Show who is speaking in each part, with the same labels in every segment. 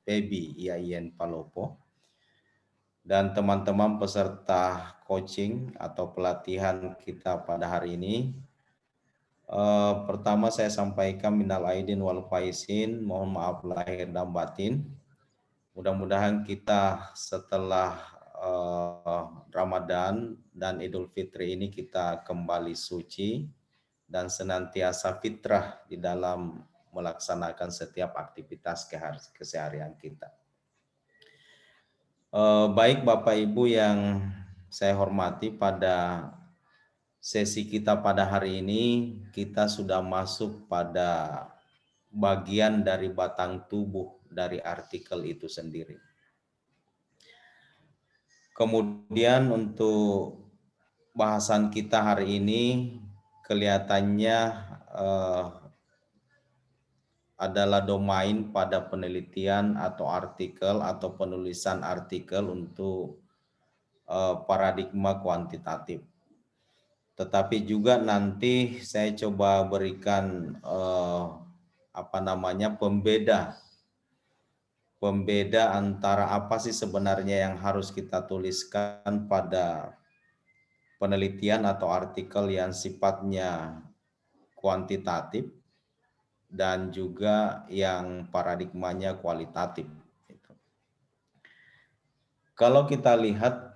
Speaker 1: PEBI IAIN Palopo, dan teman-teman peserta coaching atau pelatihan kita pada hari ini. Pertama saya sampaikan minal aidin wal faizin, mohon maaf lahir dan batin. Mudah-mudahan kita setelah Ramadan dan Idul Fitri ini kita kembali suci dan senantiasa fitrah di dalam melaksanakan setiap aktivitas keseharian kita. Baik Bapak Ibu yang saya hormati, pada sesi kita pada hari ini kita sudah masuk pada bagian dari batang tubuh dari artikel itu sendiri. Kemudian untuk bahasan kita hari ini kelihatannya adalah domain pada penelitian atau artikel atau penulisan artikel untuk paradigma kuantitatif. Tetapi juga nanti saya coba berikan pembeda antara apa sih sebenarnya yang harus kita tuliskan pada penelitian atau artikel yang sifatnya kuantitatif dan juga yang paradigmanya kualitatif. Kalau kita lihat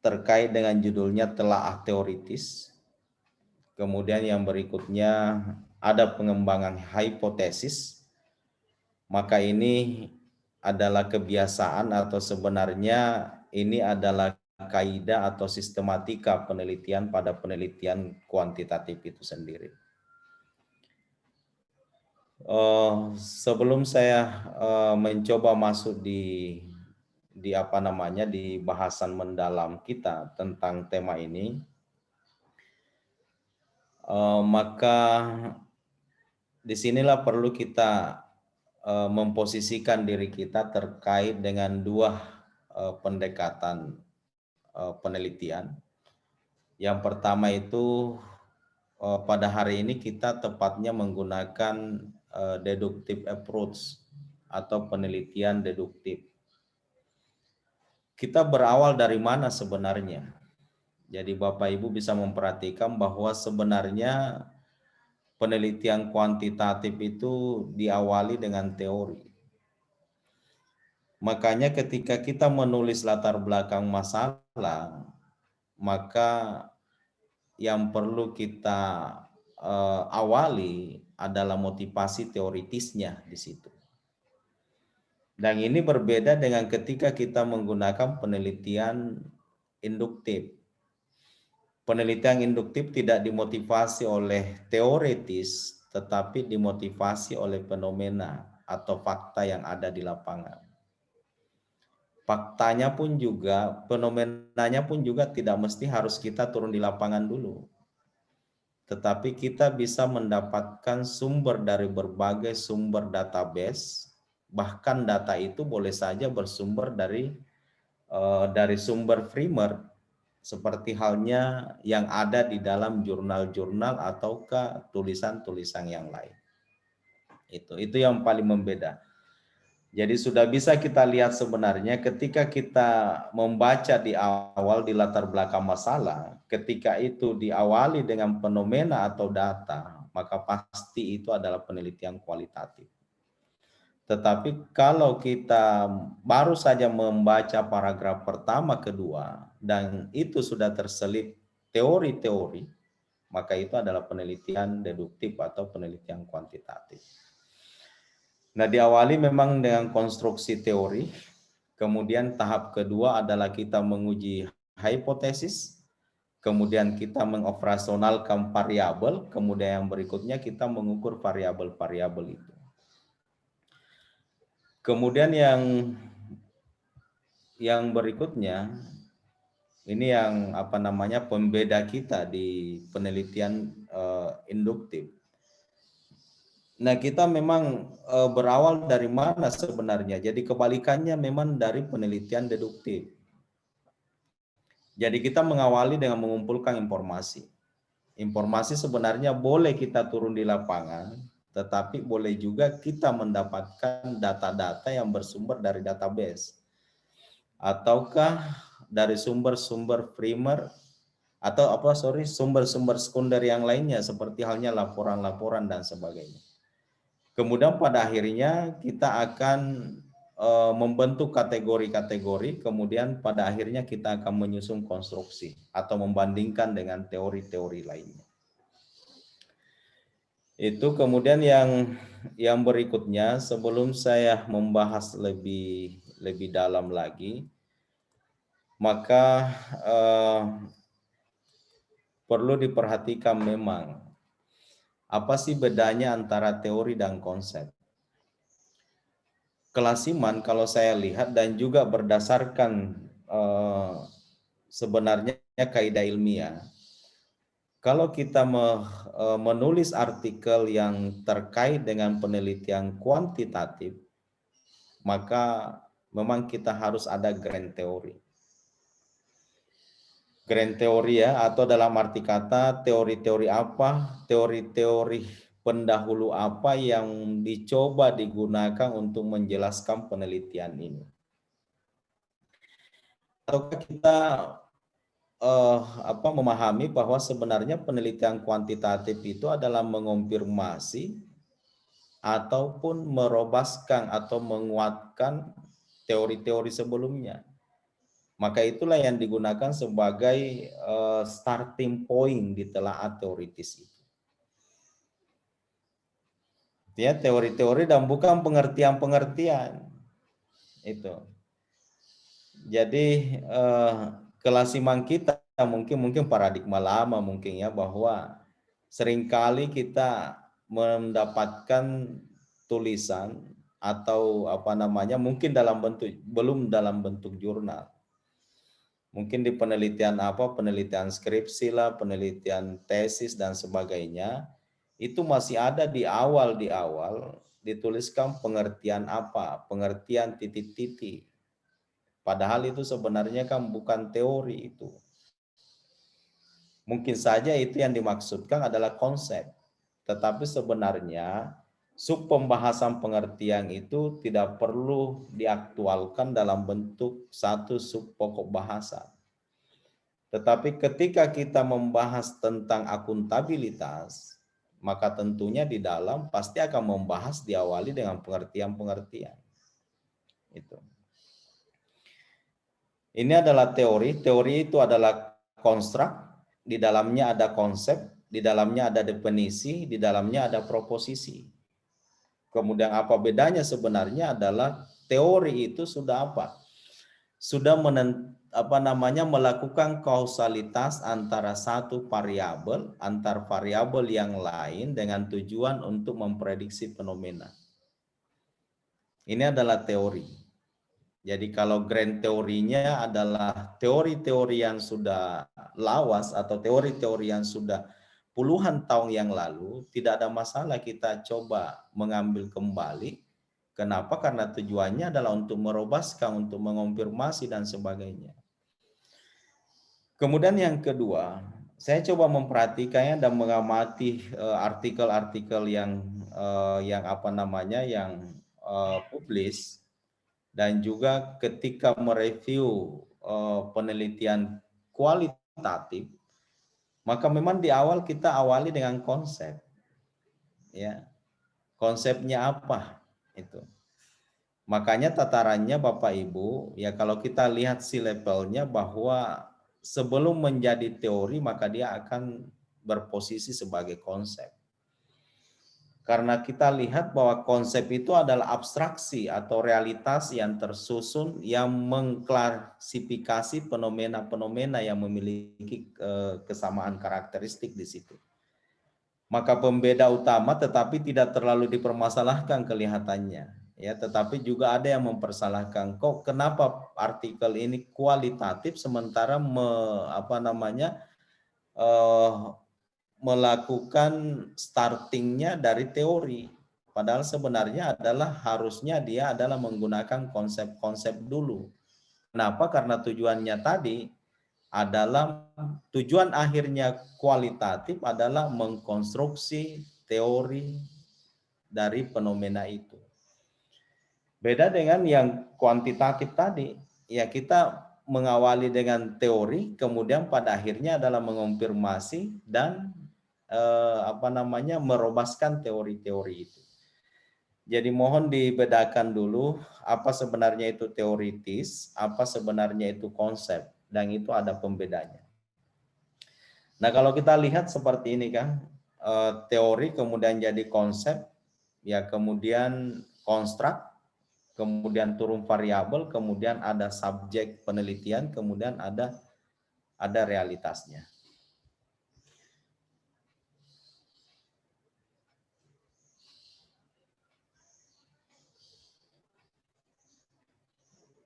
Speaker 1: terkait dengan judulnya telaah teoritis, kemudian yang berikutnya ada pengembangan hipotesis, maka ini adalah kebiasaan atau sebenarnya ini adalah kaidah atau sistematika penelitian pada penelitian kuantitatif itu sendiri. Sebelum saya mencoba masuk di bahasan mendalam kita tentang tema ini, maka disinilah perlu kita memposisikan diri kita terkait dengan dua pendekatan penelitian. Yang pertama itu pada hari ini kita tepatnya menggunakan deductive approach atau penelitian deduktif. Kita berawal dari mana sebenarnya? Jadi Bapak Ibu bisa memperhatikan bahwa sebenarnya penelitian kuantitatif itu diawali dengan teori. Makanya ketika kita menulis latar belakang masalah, maka yang perlu kita awali adalah motivasi teoritisnya di situ. Dan ini berbeda dengan ketika kita menggunakan penelitian induktif. Penelitian induktif tidak dimotivasi oleh teoritis, tetapi dimotivasi oleh fenomena atau fakta yang ada di lapangan. Faktanya pun juga, fenomenanya pun juga tidak mesti harus kita turun di lapangan dulu. Tetapi kita bisa mendapatkan sumber dari berbagai sumber database, bahkan data itu boleh saja bersumber dari sumber primer, seperti halnya yang ada di dalam jurnal-jurnal ataukah tulisan-tulisan yang lain. Itu yang paling membeda. Jadi sudah bisa kita lihat sebenarnya ketika kita membaca di awal di latar belakang masalah, ketika itu diawali dengan fenomena atau data, maka pasti itu adalah penelitian kualitatif. Tetapi kalau kita baru saja membaca paragraf pertama, kedua, dan itu sudah terselip teori-teori, maka itu adalah penelitian deduktif atau penelitian kuantitatif. Nah, diawali memang dengan konstruksi teori, kemudian tahap kedua adalah kita menguji hipotesis, kemudian kita mengoperasionalkan variabel, kemudian yang berikutnya kita mengukur variabel-variabel itu. Kemudian yang berikutnya, ini yang pembeda kita di penelitian induktif. Nah, kita memang berawal dari mana sebenarnya? Jadi kebalikannya memang dari penelitian deduktif. Jadi kita mengawali dengan mengumpulkan informasi. Informasi sebenarnya boleh kita turun di lapangan, tetapi boleh juga kita mendapatkan data-data yang bersumber dari database, ataukah dari sumber-sumber primer atau sumber-sumber sekunder yang lainnya seperti halnya laporan-laporan dan sebagainya. Kemudian pada akhirnya kita akan membentuk kategori-kategori, kemudian pada akhirnya kita akan menyusun konstruksi atau membandingkan dengan teori-teori lainnya. Itu kemudian yang berikutnya, sebelum saya membahas lebih dalam lagi, maka perlu diperhatikan memang apa sih bedanya antara teori dan konsep. Kelasiman kalau saya lihat dan juga berdasarkan sebenarnya kaidah ilmiah, kalau kita menulis artikel yang terkait dengan penelitian kuantitatif, maka memang kita harus ada grand teori. Grand teori ya, atau dalam arti kata teori-teori apa, teori-teori pendahulu apa yang dicoba digunakan untuk menjelaskan penelitian ini. Ataukah kita memahami bahwa sebenarnya penelitian kuantitatif itu adalah mengonfirmasi ataupun merobaskan atau menguatkan teori-teori sebelumnya. Maka itulah yang digunakan sebagai starting point di telaah teoritis itu. Ya, teori-teori dan bukan pengertian-pengertian itu. Jadi kelasiman kita mungkin paradigma lama mungkin ya, bahwa seringkali kita mendapatkan tulisan atau mungkin belum dalam bentuk jurnal. Mungkin di penelitian penelitian skripsi lah, penelitian tesis dan sebagainya, itu masih ada di awal dituliskan pengertian pengertian titik-titik. Padahal itu sebenarnya kan bukan teori itu. Mungkin saja itu yang dimaksudkan adalah konsep. Tetapi sebenarnya pembahasan pengertian itu tidak perlu diaktualkan dalam bentuk satu sub pokok bahasa. Tetapi ketika kita membahas tentang akuntabilitas, maka tentunya di dalam pasti akan membahas diawali dengan pengertian-pengertian. Itu. Ini adalah teori. Teori itu adalah konstruk, di dalamnya ada konsep, di dalamnya ada definisi, di dalamnya ada proposisi. Kemudian apa bedanya sebenarnya adalah teori itu sudah apa? Sudah melakukan kausalitas antara satu variabel antar variabel yang lain dengan tujuan untuk memprediksi fenomena. Ini adalah teori. Jadi kalau grand teorinya adalah teori-teori yang sudah lawas atau teori-teori yang sudah puluhan tahun yang lalu, tidak ada masalah kita coba mengambil kembali. Kenapa? Karena tujuannya adalah untuk merobaskan, untuk mengonfirmasi dan sebagainya. Kemudian yang kedua, saya coba memperhatikannya dan mengamati artikel-artikel yang publis, dan juga ketika mereview penelitian kualitatif, maka memang di awal kita awali dengan konsep. Ya. Konsepnya apa? Itu. Makanya tatarannya Bapak Ibu, ya kalau kita lihat C-levelnya bahwa sebelum menjadi teori maka dia akan berposisi sebagai konsep. Karena kita lihat bahwa konsep itu adalah abstraksi atau realitas yang tersusun yang mengklasifikasi fenomena-fenomena yang memiliki kesamaan karakteristik di situ. Maka pembeda utama tetapi tidak terlalu dipermasalahkan kelihatannya, ya, tetapi juga ada yang mempersalahkan, kok kenapa artikel ini kualitatif sementara melakukan startingnya dari teori, padahal sebenarnya harusnya dia adalah menggunakan konsep-konsep dulu. Kenapa? Karena tujuannya tadi adalah tujuan akhirnya kualitatif adalah mengkonstruksi teori dari fenomena itu. Beda dengan yang kuantitatif tadi, ya kita mengawali dengan teori, kemudian pada akhirnya adalah mengonfirmasi dan merobaskan teori-teori itu. Jadi mohon dibedakan dulu apa sebenarnya itu teoritis, apa sebenarnya itu konsep, dan itu ada pembedanya. Nah kalau kita lihat seperti ini kan, teori kemudian jadi konsep, ya kemudian konstruk, kemudian turun variabel, kemudian ada subjek penelitian, kemudian ada realitasnya.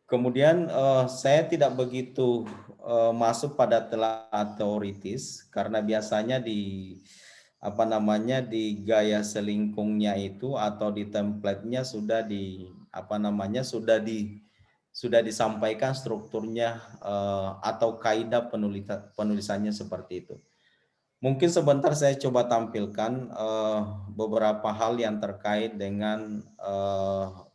Speaker 1: Kemudian saya tidak begitu masuk pada telah teoritis karena biasanya di di gaya selingkungnya itu atau di template-nya sudah disampaikan strukturnya atau kaidah penulisannya seperti itu. Mungkin sebentar saya coba tampilkan beberapa hal yang terkait dengan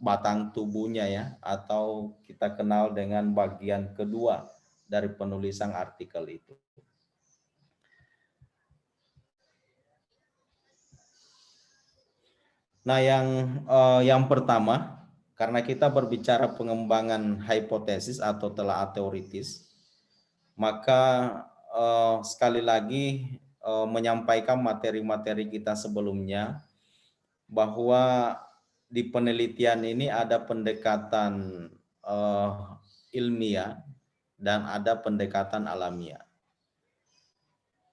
Speaker 1: batang tubuhnya ya, atau kita kenal dengan bagian kedua dari penulisan artikel itu. Nah, yang pertama, karena kita berbicara pengembangan hipotesis atau telah teoritis, maka sekali lagi menyampaikan materi-materi kita sebelumnya bahwa di penelitian ini ada pendekatan ilmiah dan ada pendekatan alamiah.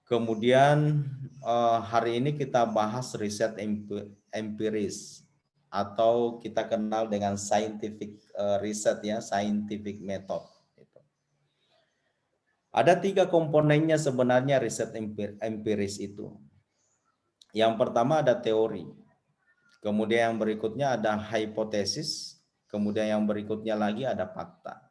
Speaker 1: Kemudian hari ini kita bahas riset empiris atau kita kenal dengan scientific research ya, scientific method. Ada 3 komponennya sebenarnya riset empiris itu. Yang pertama ada teori, kemudian yang berikutnya ada hipotesis, kemudian yang berikutnya lagi ada fakta.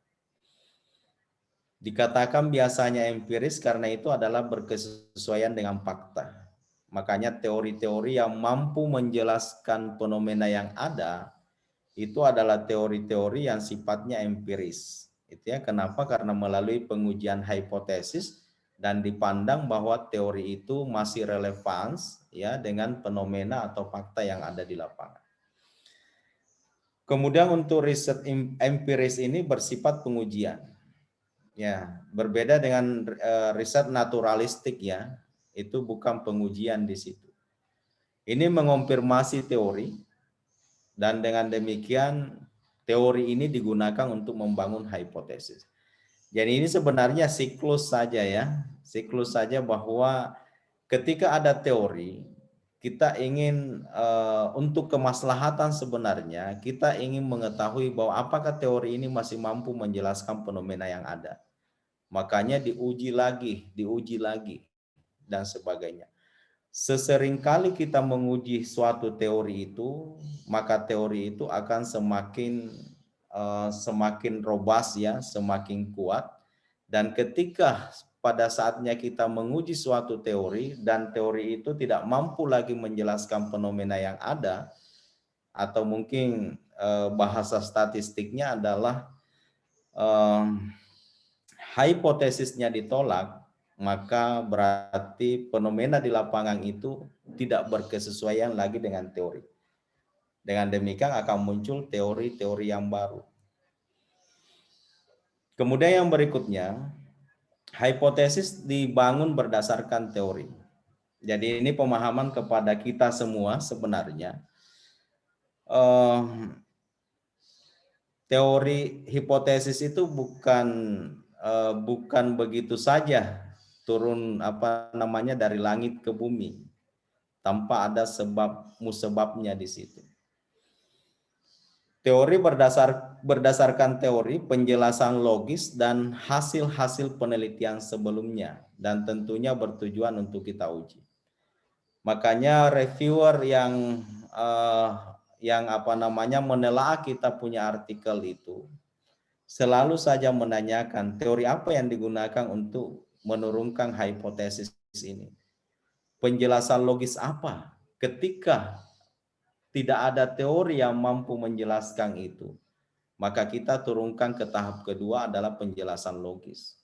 Speaker 1: Dikatakan biasanya empiris karena itu adalah berkesesuaian dengan fakta. Makanya teori-teori yang mampu menjelaskan fenomena yang ada itu adalah teori-teori yang sifatnya empiris. Itu ya, kenapa? Karena melalui pengujian hipotesis dan dipandang bahwa teori itu masih relevan ya dengan fenomena atau fakta yang ada di lapangan. Kemudian untuk riset empiris ini bersifat pengujian. Ya, berbeda dengan riset naturalistik ya, itu bukan pengujian di situ. Ini mengonfirmasi teori dan dengan demikian teori ini digunakan untuk membangun hipotesis. Jadi ini sebenarnya siklus saja ya, siklus saja bahwa ketika ada teori, kita ingin untuk kemaslahatan sebenarnya, kita ingin mengetahui bahwa apakah teori ini masih mampu menjelaskan fenomena yang ada. Makanya diuji lagi, dan sebagainya. Seseringkali kita menguji suatu teori itu, maka teori itu akan semakin robust ya, semakin kuat. Dan ketika pada saatnya kita menguji suatu teori dan teori itu tidak mampu lagi menjelaskan fenomena yang ada, atau mungkin bahasa statistiknya adalah hipotesisnya ditolak, maka berarti fenomena di lapangan itu tidak berkesesuaian lagi dengan teori. Dengan demikian akan muncul teori-teori yang baru. Kemudian yang berikutnya, hipotesis dibangun berdasarkan teori. Jadi ini pemahaman kepada kita semua sebenarnya. Teori hipotesis itu bukan begitu saja turun dari langit ke bumi tanpa ada sebabnya di situ. Teori berdasarkan teori, penjelasan logis dan hasil-hasil penelitian sebelumnya dan tentunya bertujuan untuk kita uji. Makanya reviewer yang menelaah kita punya artikel itu selalu saja menanyakan teori apa yang digunakan untuk menurunkan hipotesis ini. Penjelasan logis apa ketika tidak ada teori yang mampu menjelaskan itu, maka kita turunkan ke tahap kedua adalah penjelasan logis.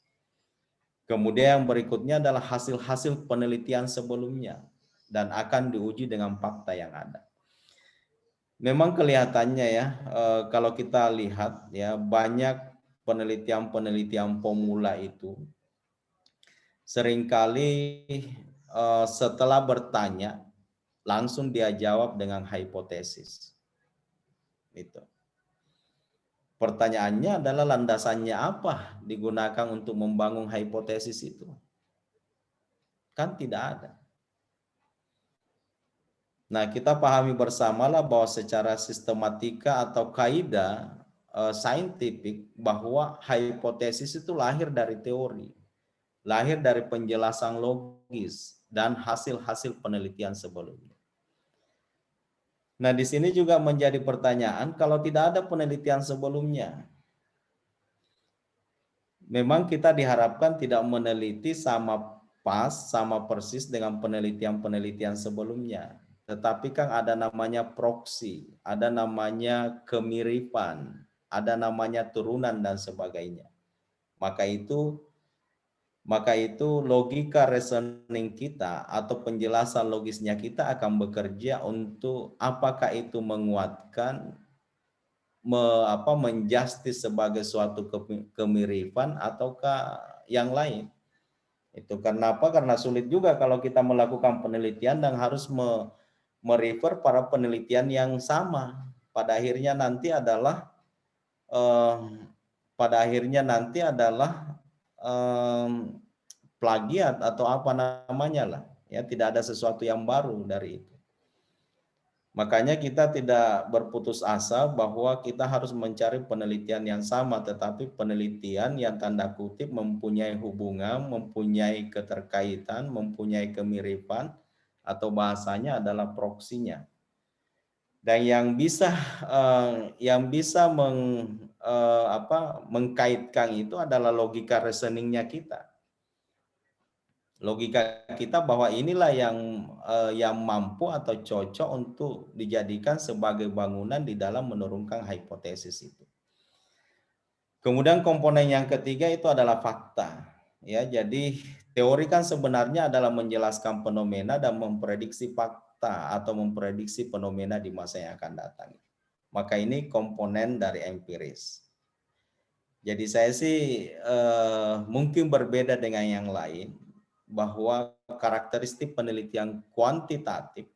Speaker 1: Kemudian yang berikutnya adalah hasil-hasil penelitian sebelumnya dan akan diuji dengan fakta yang ada. Memang kelihatannya ya, kalau kita lihat ya, banyak penelitian-penelitian pemula itu seringkali setelah bertanya langsung dia jawab dengan hipotesis. Itu. Pertanyaannya adalah landasannya apa digunakan untuk membangun hipotesis itu? Kan tidak ada. Nah, kita pahami bersamalah bahwa secara sistematika atau kaidah saintifik bahwa hipotesis itu lahir dari teori, lahir dari penjelasan logis dan hasil-hasil penelitian sebelumnya. Nah, di sini juga menjadi pertanyaan, kalau tidak ada penelitian sebelumnya, memang kita diharapkan tidak meneliti sama pas, sama persis dengan penelitian-penelitian sebelumnya. Tetapi kan ada namanya proksi, ada namanya kemiripan, ada namanya turunan dan sebagainya. Maka itu logika reasoning kita atau penjelasan logisnya kita akan bekerja untuk apakah itu menguatkan, menjustis sebagai suatu kemiripan ataukah yang lain. Itu kenapa? Karena sulit juga kalau kita melakukan penelitian dan harus merefer para penelitian yang sama. Pada akhirnya nanti adalah plagiat atau apa namanya lah, ya, tidak ada sesuatu yang baru dari itu. Makanya kita tidak berputus asa bahwa kita harus mencari penelitian yang sama, tetapi penelitian yang tanda kutip mempunyai hubungan, mempunyai keterkaitan, mempunyai kemiripan, atau bahasanya adalah proksinya. Dan yang bisa mengkaitkan itu adalah logika reasoningnya kita. Logika kita bahwa inilah yang mampu atau cocok untuk dijadikan sebagai bangunan di dalam menurunkan hipotesis itu. Kemudian komponen yang ketiga itu adalah fakta. Ya, jadi teori kan sebenarnya adalah menjelaskan fenomena dan memprediksi fakta atau memprediksi fenomena di masa yang akan datang. Maka ini komponen dari empiris. Jadi saya sih mungkin berbeda dengan yang lain, bahwa karakteristik penelitian kuantitatif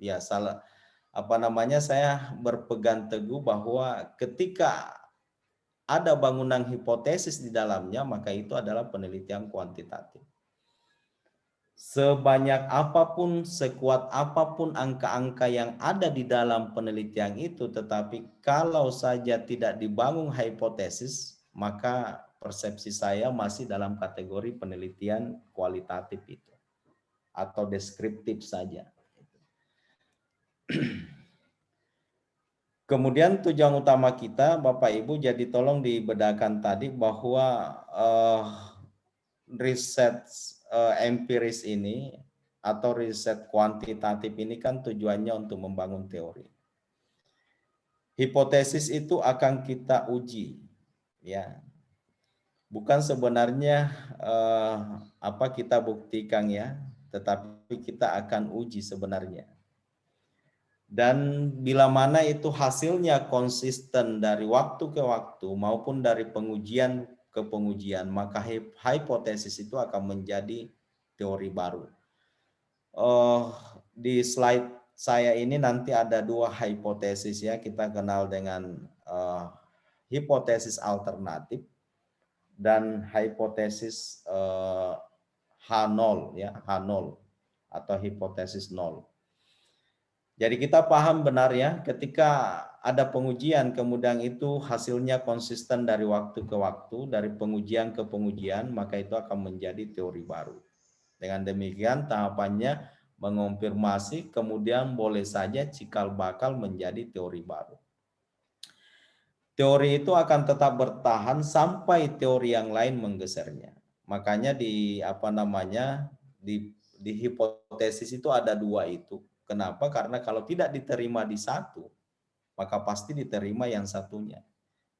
Speaker 1: ya saya berpegang teguh bahwa ketika ada bangunan hipotesis di dalamnya, maka itu adalah penelitian kuantitatif. Sebanyak apapun, sekuat apapun angka-angka yang ada di dalam penelitian itu, tetapi kalau saja tidak dibangun hipotesis, maka persepsi saya masih dalam kategori penelitian kualitatif itu atau deskriptif saja. Kemudian tujuan utama kita, Bapak Ibu, jadi tolong dibedakan tadi bahwa riset empiris ini atau riset kuantitatif ini kan tujuannya untuk membangun teori. Hipotesis itu akan kita uji, ya. Bukan sebenarnya kita buktikan ya, tetapi kita akan uji sebenarnya. Dan bila mana itu hasilnya konsisten dari waktu ke waktu maupun dari pengujian ke pengujian, maka hipotesis itu akan menjadi teori baru. Di slide saya ini nanti ada dua hipotesis ya, kita kenal dengan hipotesis alternatif dan hipotesis H0 ya, H0 atau hipotesis 0. Jadi kita paham benar ya, ketika ada pengujian kemudian itu hasilnya konsisten dari waktu ke waktu, dari pengujian ke pengujian, maka itu akan menjadi teori baru. Dengan demikian tahapannya mengonfirmasi, kemudian boleh saja cikal bakal menjadi teori baru. Teori itu akan tetap bertahan sampai teori yang lain menggesernya. Makanya di hipotesis itu ada dua itu. Kenapa? Karena kalau tidak diterima di satu, maka pasti diterima yang satunya.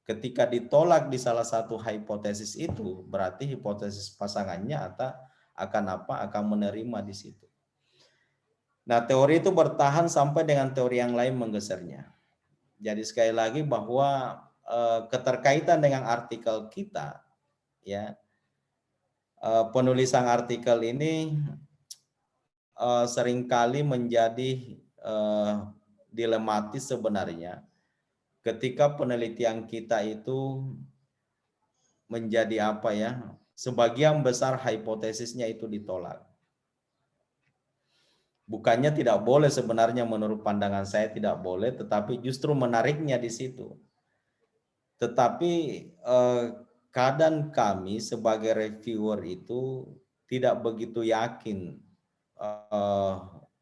Speaker 1: Ketika ditolak di salah satu hipotesis itu, berarti hipotesis pasangannya akan menerima di situ. Nah, teori itu bertahan sampai dengan teori yang lain menggesernya. Jadi sekali lagi bahwa keterkaitan dengan artikel kita, ya, penulisan artikel ini seringkali menjadi dilematis sebenarnya ketika penelitian kita itu menjadi apa ya, sebagian besar hipotesisnya itu ditolak. Bukannya tidak boleh sebenarnya, menurut pandangan saya tidak boleh, tetapi justru menariknya di situ. Tetapi kadang kami sebagai reviewer itu tidak begitu yakin,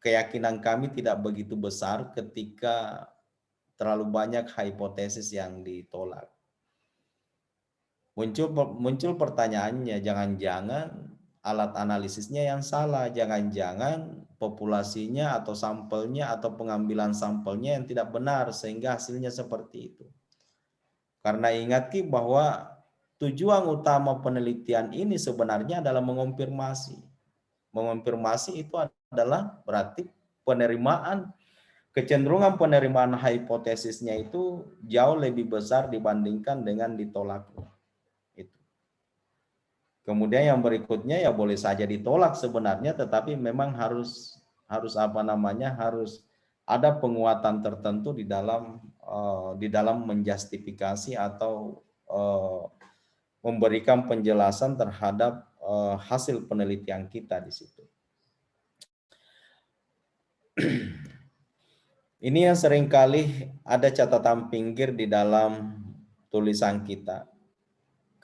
Speaker 1: keyakinan kami tidak begitu besar ketika terlalu banyak hipotesis yang ditolak. Muncul pertanyaannya, jangan-jangan alat analisisnya yang salah, jangan-jangan populasinya atau sampelnya atau pengambilan sampelnya yang tidak benar sehingga hasilnya seperti itu. Karena ingat Ki bahwa tujuan utama penelitian ini sebenarnya adalah mengonfirmasi. Mengonfirmasi itu adalah berarti kecenderungan penerimaan hipotesisnya itu jauh lebih besar dibandingkan dengan ditolaknya. Itu. Kemudian yang berikutnya ya boleh saja ditolak sebenarnya, tetapi memang harus ada penguatan tertentu di dalam menjustifikasi atau memberikan penjelasan terhadap hasil penelitian kita di situ. Ini yang seringkali ada catatan pinggir di dalam tulisan kita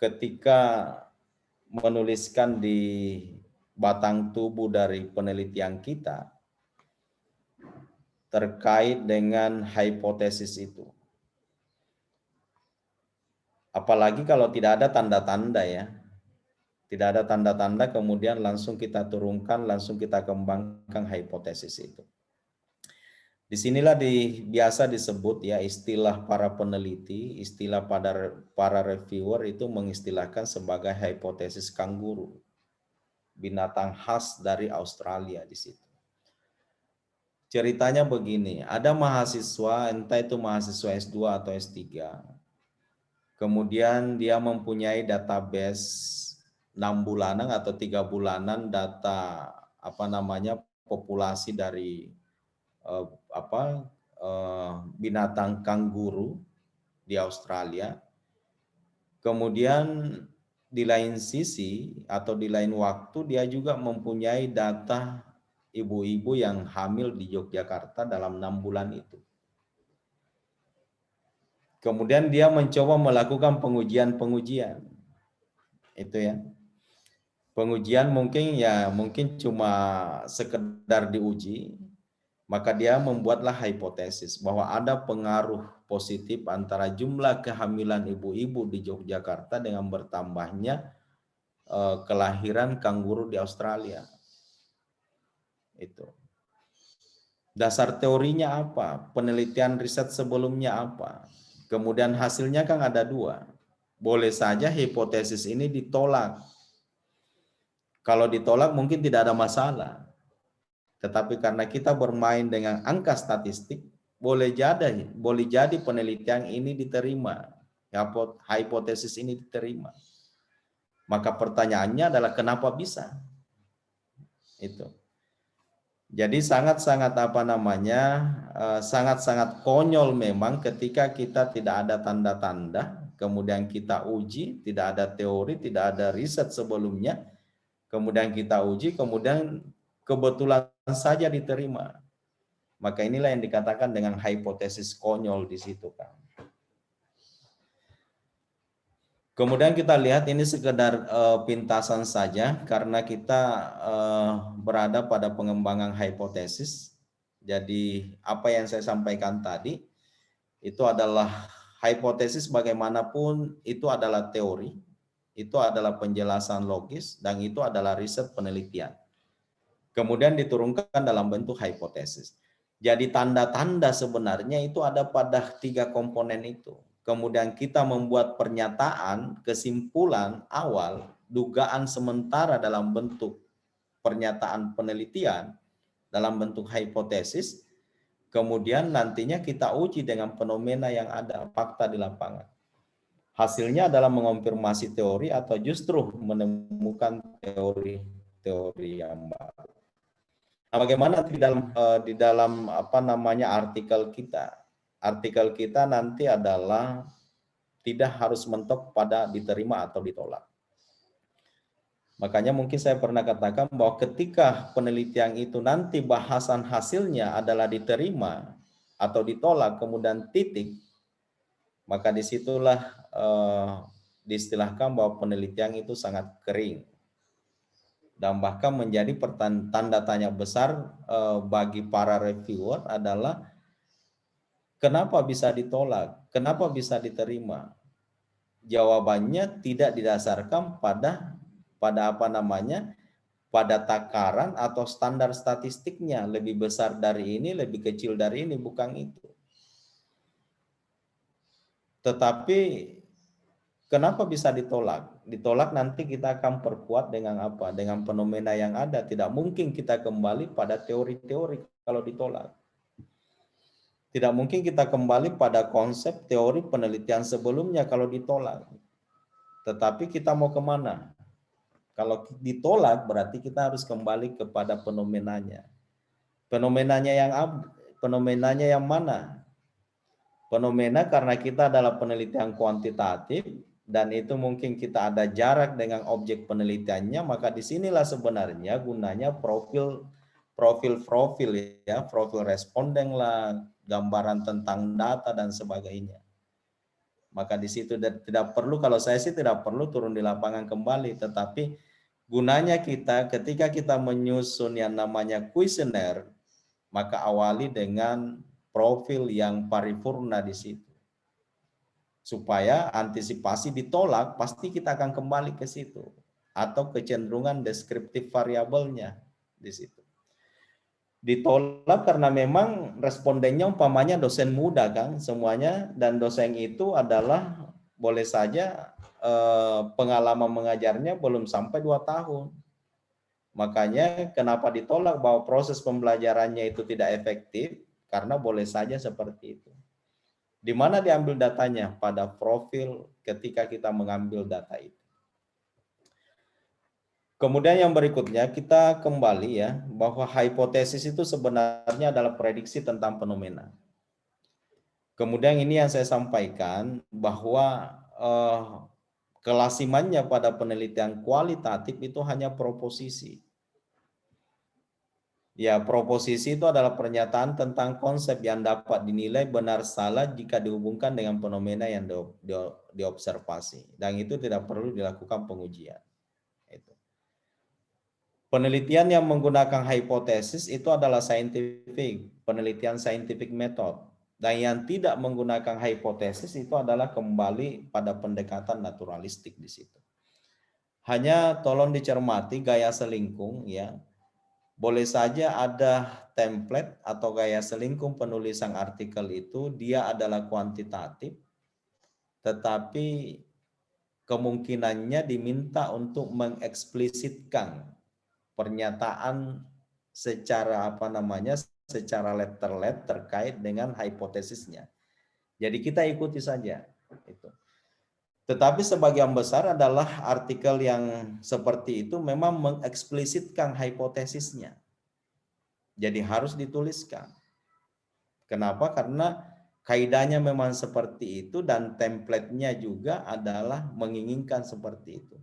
Speaker 1: ketika menuliskan di batang tubuh dari penelitian kita terkait dengan hipotesis itu. Apalagi kalau tidak ada tanda-tanda ya. Tidak ada tanda-tanda kemudian langsung kita turunkan, langsung kita kembangkan hipotesis itu. Disinilah biasa disebut ya, istilah para peneliti, istilah para reviewer itu mengistilahkan sebagai hipotesis kanguru. Binatang khas dari Australia di situ. Ceritanya begini, ada mahasiswa, entah itu mahasiswa S2 atau S3. Kemudian dia mempunyai database 6 bulanan atau 3 bulanan data populasi dari binatang kanguru di Australia. Kemudian di lain sisi atau di lain waktu dia juga mempunyai data ibu-ibu yang hamil di Yogyakarta dalam 6 bulan itu. Kemudian dia mencoba melakukan pengujian. Itu ya. Pengujian mungkin cuma sekedar diuji, maka dia membuatlah hipotesis bahwa ada pengaruh positif antara jumlah kehamilan ibu-ibu di Yogyakarta dengan bertambahnya kelahiran kanguru di Australia. Itu. Dasar teorinya apa? Penelitian riset sebelumnya apa? Kemudian hasilnya kan ada 2. Boleh saja hipotesis ini ditolak. Kalau ditolak mungkin tidak ada masalah. Tetapi karena kita bermain dengan angka statistik, boleh jadi penelitian ini diterima. Hipotesis ini diterima. Maka pertanyaannya adalah kenapa bisa? Itu. Jadi sangat-sangat sangat-sangat konyol memang ketika kita tidak ada tanda-tanda, kemudian kita uji, tidak ada teori, tidak ada riset sebelumnya, kemudian kita uji, kemudian kebetulan saja diterima. Maka inilah yang dikatakan dengan hipotesis konyol di situ kan. Kemudian kita lihat ini sekedar pintasan saja karena kita berada pada pengembangan hipotesis. Jadi apa yang saya sampaikan tadi itu adalah hipotesis, bagaimanapun itu adalah teori, itu adalah penjelasan logis, dan itu adalah riset penelitian. Kemudian diturunkan dalam bentuk hipotesis. Jadi tanda-tanda sebenarnya itu ada pada 3 komponen itu. Kemudian kita membuat pernyataan, kesimpulan awal, dugaan sementara dalam bentuk pernyataan penelitian, dalam bentuk hipotesis, kemudian nantinya kita uji dengan fenomena yang ada, fakta di lapangan. Hasilnya adalah mengonfirmasi teori atau justru menemukan teori-teori yang baru. Nah, bagaimana di dalam apa namanya artikel kita? Artikel kita nanti adalah tidak harus mentok pada diterima atau ditolak. Makanya mungkin saya pernah katakan bahwa ketika penelitian itu nanti bahasan hasilnya adalah diterima atau ditolak, kemudian titik, maka disitulah diistilahkan bahwa penelitian itu sangat kering. Dan bahkan menjadi tanda tanya besar bagi para reviewer adalah kenapa bisa ditolak, kenapa bisa diterima. Jawabannya tidak didasarkan pada apa namanya, pada takaran atau standar statistiknya, lebih besar dari ini, lebih kecil dari ini, bukan itu. Tetapi kenapa bisa ditolak? Ditolak nanti kita akan perkuat dengan apa? Dengan fenomena yang ada. Tidak mungkin kita kembali pada teori-teori kalau ditolak. Tidak mungkin kita kembali pada konsep teori penelitian sebelumnya kalau ditolak. Tetapi kita mau kemana? Kalau ditolak berarti kita harus kembali kepada fenomenanya. Fenomenanya yang mana? Fenomena karena kita adalah penelitian kuantitatif dan itu mungkin kita ada jarak dengan objek penelitiannya, maka disinilah sebenarnya gunanya profil ya, profil responden lah, gambaran tentang data dan sebagainya. Maka di situ tidak perlu, kalau saya sih tidak perlu turun di lapangan kembali, tetapi gunanya kita ketika kita menyusun yang namanya kuesioner, maka awali dengan profil yang paripurna di situ. Supaya antisipasi ditolak, pasti kita akan kembali ke situ. Atau kecenderungan deskriptif variabelnya di situ. Ditolak karena memang respondennya umpamanya dosen muda kan semuanya, dan dosen itu adalah boleh saja pengalaman mengajarnya belum sampai 2 tahun. Makanya kenapa ditolak bahwa proses pembelajarannya itu tidak efektif, karena boleh saja seperti itu. Di mana diambil datanya? Pada profil ketika kita mengambil data itu. Kemudian yang berikutnya kita kembali ya, bahwa hipotesis itu sebenarnya adalah prediksi tentang fenomena. Kemudian ini yang saya sampaikan bahwa kelasimannya pada penelitian kualitatif itu hanya proposisi. Ya, proposisi itu adalah pernyataan tentang konsep yang dapat dinilai benar salah jika dihubungkan dengan fenomena yang diobservasi. Dan itu tidak perlu dilakukan pengujian. Itu. Penelitian yang menggunakan hipotesis itu adalah scientific, penelitian scientific method. Dan yang tidak menggunakan hipotesis itu adalah kembali pada pendekatan naturalistik di situ. Hanya tolong dicermati gaya selingkung ya. Boleh saja ada template atau gaya selingkung penulisan artikel itu dia adalah kuantitatif, tetapi kemungkinannya diminta untuk mengeksplisitkan pernyataan secara apa namanya, secara letter terkait dengan hipotesisnya. Jadi kita ikuti saja itu. Tetapi sebagian besar adalah artikel yang seperti itu memang mengeksplisitkan hipotesisnya. Jadi harus dituliskan. Kenapa? Karena kaidahnya memang seperti itu dan template-nya juga adalah menginginkan seperti itu.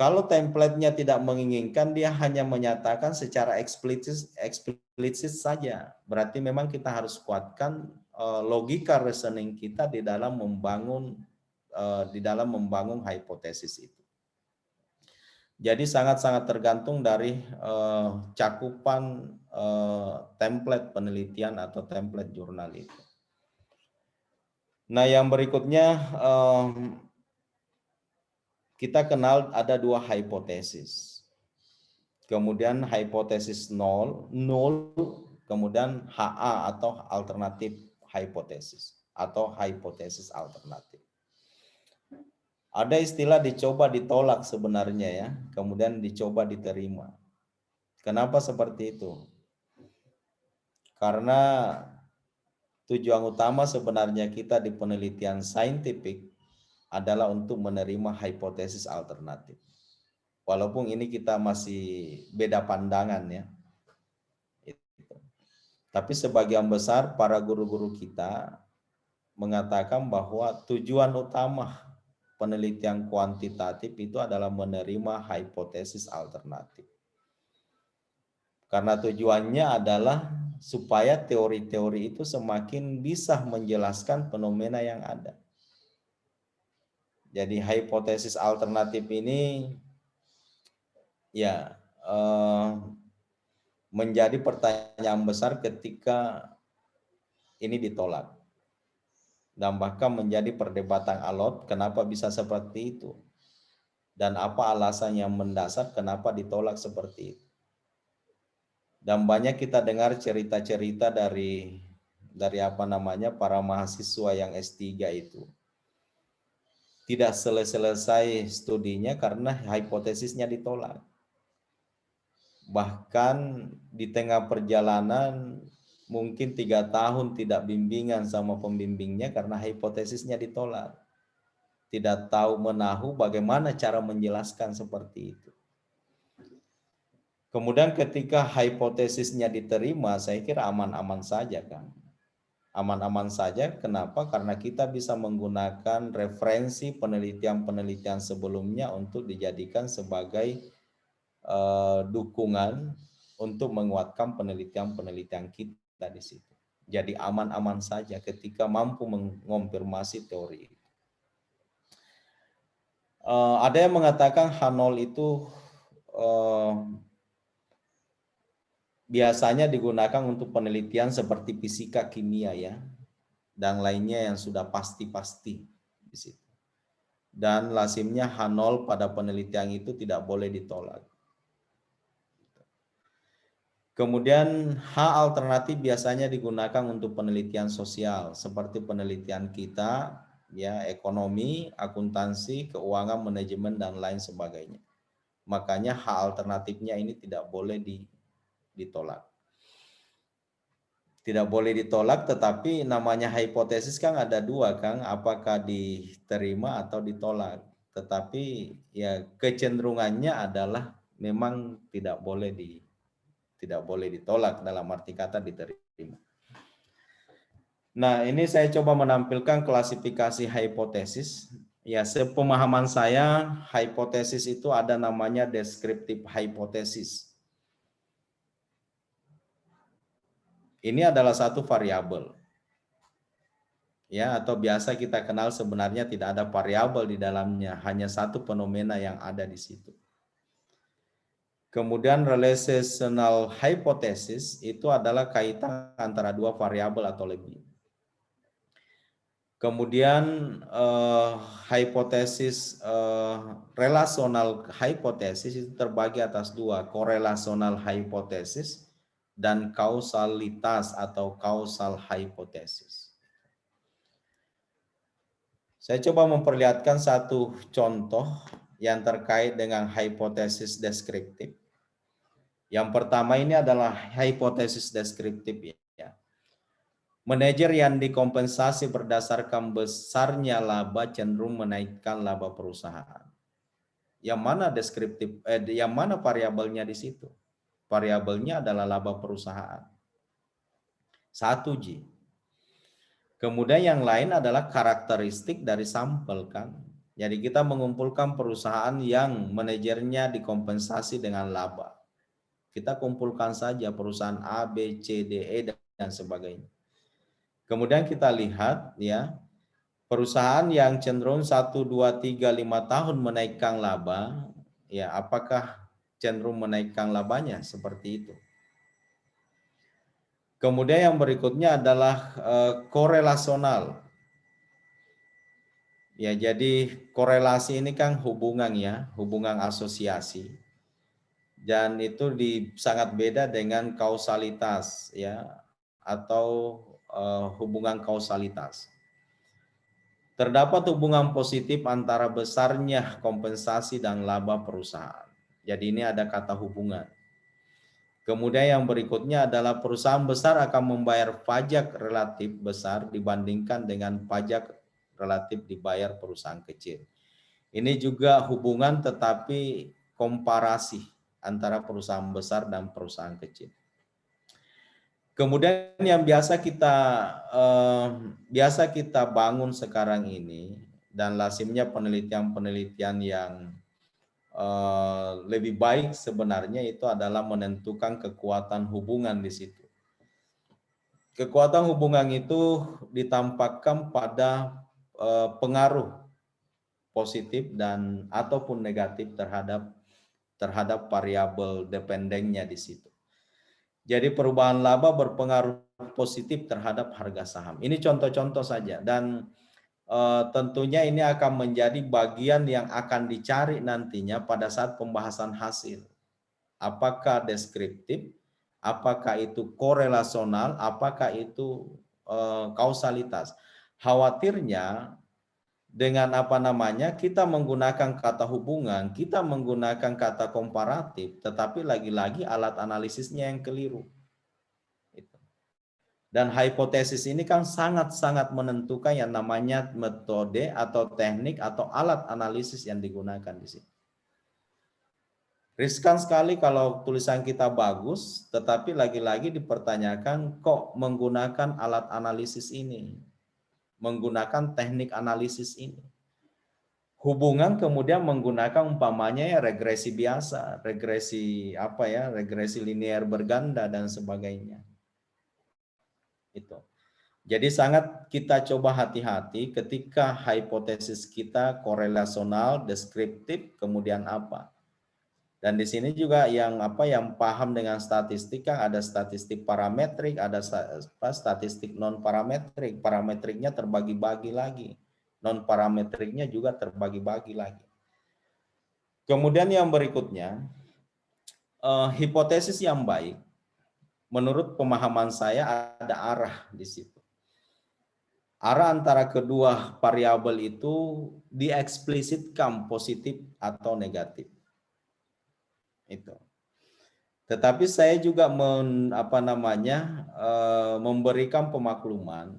Speaker 1: Kalau template-nya tidak menginginkan, dia hanya menyatakan secara eksplisit saja. Berarti memang kita harus kuatkan logika reasoning kita di dalam membangun hipotesis itu. Jadi sangat-sangat tergantung dari cakupan template penelitian atau template jurnal itu. Nah, yang berikutnya kita kenal ada 2 hipotesis. Kemudian hipotesis nol, kemudian HA atau alternatif hipotesis atau hipotesis alternatif. Ada istilah dicoba ditolak sebenarnya ya, kemudian dicoba diterima. Kenapa seperti itu? Karena tujuan utama sebenarnya kita di penelitian saintifik adalah untuk menerima hipotesis alternatif. Walaupun ini kita masih beda pandangan ya. Tapi sebagian besar para guru-guru kita mengatakan bahwa tujuan utama penelitian kuantitatif itu adalah menerima hipotesis alternatif. Karena tujuannya adalah supaya teori-teori itu semakin bisa menjelaskan fenomena yang ada. Jadi hipotesis alternatif ini ya menjadi pertanyaan besar ketika ini ditolak. Dan bahkan menjadi perdebatan alot kenapa bisa seperti itu. Dan apa alasan yang mendasar kenapa ditolak seperti itu. Dan banyak kita dengar cerita-cerita dari para mahasiswa yang S3 itu. Tidak selesai studinya karena hipotesisnya ditolak. Bahkan di tengah perjalanan mungkin 3 tahun tidak bimbingan sama pembimbingnya karena hipotesisnya ditolak. Tidak tahu menahu bagaimana cara menjelaskan seperti itu. Kemudian ketika hipotesisnya diterima, saya kira aman-aman saja kan. Aman-aman saja, kenapa? Karena kita bisa menggunakan referensi penelitian-penelitian sebelumnya untuk dijadikan sebagai dukungan untuk menguatkan penelitian-penelitian kita di situ. Jadi aman-aman saja ketika mampu mengonfirmasi teori. Ada yang mengatakan H0 itu biasanya digunakan untuk penelitian seperti fisika, kimia ya, dan lainnya yang sudah pasti-pasti di situ. Dan lazimnya H0 pada penelitian itu tidak boleh ditolak. Kemudian H alternatif biasanya digunakan untuk penelitian sosial seperti penelitian kita ya, ekonomi, akuntansi, keuangan, manajemen dan lain sebagainya. Makanya H alternatifnya ini tidak boleh ditolak. Tidak boleh ditolak, tetapi namanya hipotesis kan ada dua kan, apakah diterima atau ditolak. Tetapi ya kecenderungannya adalah memang tidak boleh ditolak, dalam arti kata diterima. Nah, ini saya coba menampilkan klasifikasi hipotesis. Ya, sepemahaman saya, hipotesis itu ada namanya deskriptif hipotesis. Ini adalah satu variabel. Ya, atau biasa kita kenal sebenarnya tidak ada variabel di dalamnya, hanya satu fenomena yang ada di situ. Kemudian relational hypothesis itu adalah kaitan antara dua variabel atau lebih. Kemudian hipotesis relational hypothesis itu terbagi atas dua, korelasional hypothesis dan kausalitas atau causal hypothesis. Saya coba memperlihatkan satu contoh yang terkait dengan hipotesis deskriptif. Yang pertama ini adalah hipotesis deskriptif ya. Manajer yang dikompensasi berdasarkan besarnya laba cenderung menaikkan laba perusahaan. Yang mana deskriptif yang mana variabelnya di situ? Variabelnya adalah laba perusahaan. 1G. Kemudian yang lain adalah karakteristik dari sampel kan. Jadi kita mengumpulkan perusahaan yang manajernya dikompensasi dengan laba. Kita kumpulkan saja perusahaan A, B, C, D, E dan sebagainya. Kemudian kita lihat ya, perusahaan yang cenderung 1, 2, 3, 5 tahun menaikkan laba, ya apakah cenderung menaikkan labanya seperti itu. Kemudian yang berikutnya adalah korelasional. Ya, jadi korelasi ini kan hubungan ya, hubungan asosiasi. Dan itu sangat beda dengan kausalitas ya, atau hubungan kausalitas. Terdapat hubungan positif antara besarnya kompensasi dan laba perusahaan. Jadi ini ada kata hubungan. Kemudian yang berikutnya adalah perusahaan besar akan membayar pajak relatif besar dibandingkan dengan pajak relatif dibayar perusahaan kecil. Ini juga hubungan tetapi komparasi antara perusahaan besar dan perusahaan kecil. Kemudian yang biasa kita bangun sekarang ini, dan lazimnya penelitian-penelitian yang lebih baik sebenarnya itu adalah menentukan kekuatan hubungan di situ. Kekuatan hubungan itu ditampakkan pada pengaruh positif dan ataupun negatif terhadap variabel dependennya di situ. Jadi perubahan laba berpengaruh positif terhadap harga saham. Ini contoh-contoh saja, dan tentunya ini akan menjadi bagian yang akan dicari nantinya pada saat pembahasan hasil. Apakah deskriptif, apakah itu korelasional, apakah itu kausalitas. Khawatirnya dengan kita menggunakan kata hubungan, kita menggunakan kata komparatif, tetapi lagi-lagi alat analisisnya yang keliru. Dan hipotesis ini kan sangat-sangat menentukan yang namanya metode atau teknik atau alat analisis yang digunakan di sini. Riskan sekali kalau tulisan kita bagus, tetapi lagi-lagi dipertanyakan kok menggunakan alat analisis ini, menggunakan teknik analisis ini. Hubungan kemudian menggunakan umpamanya ya regresi biasa, regresi linear berganda dan sebagainya. Itu. Jadi sangat kita coba hati-hati ketika hipotesis kita korelasional, deskriptif, kemudian apa. Dan di sini juga yang paham dengan statistik kan ada statistik parametrik, ada statistik non parametrik. Parametriknya terbagi-bagi lagi. Non parametriknya juga terbagi-bagi lagi. Kemudian yang berikutnya, hipotesis yang baik, menurut pemahaman saya ada arah di situ. Arah antara kedua variabel itu dieksplisitkan positif atau negatif. Itu. Tetapi saya juga memberikan pemakluman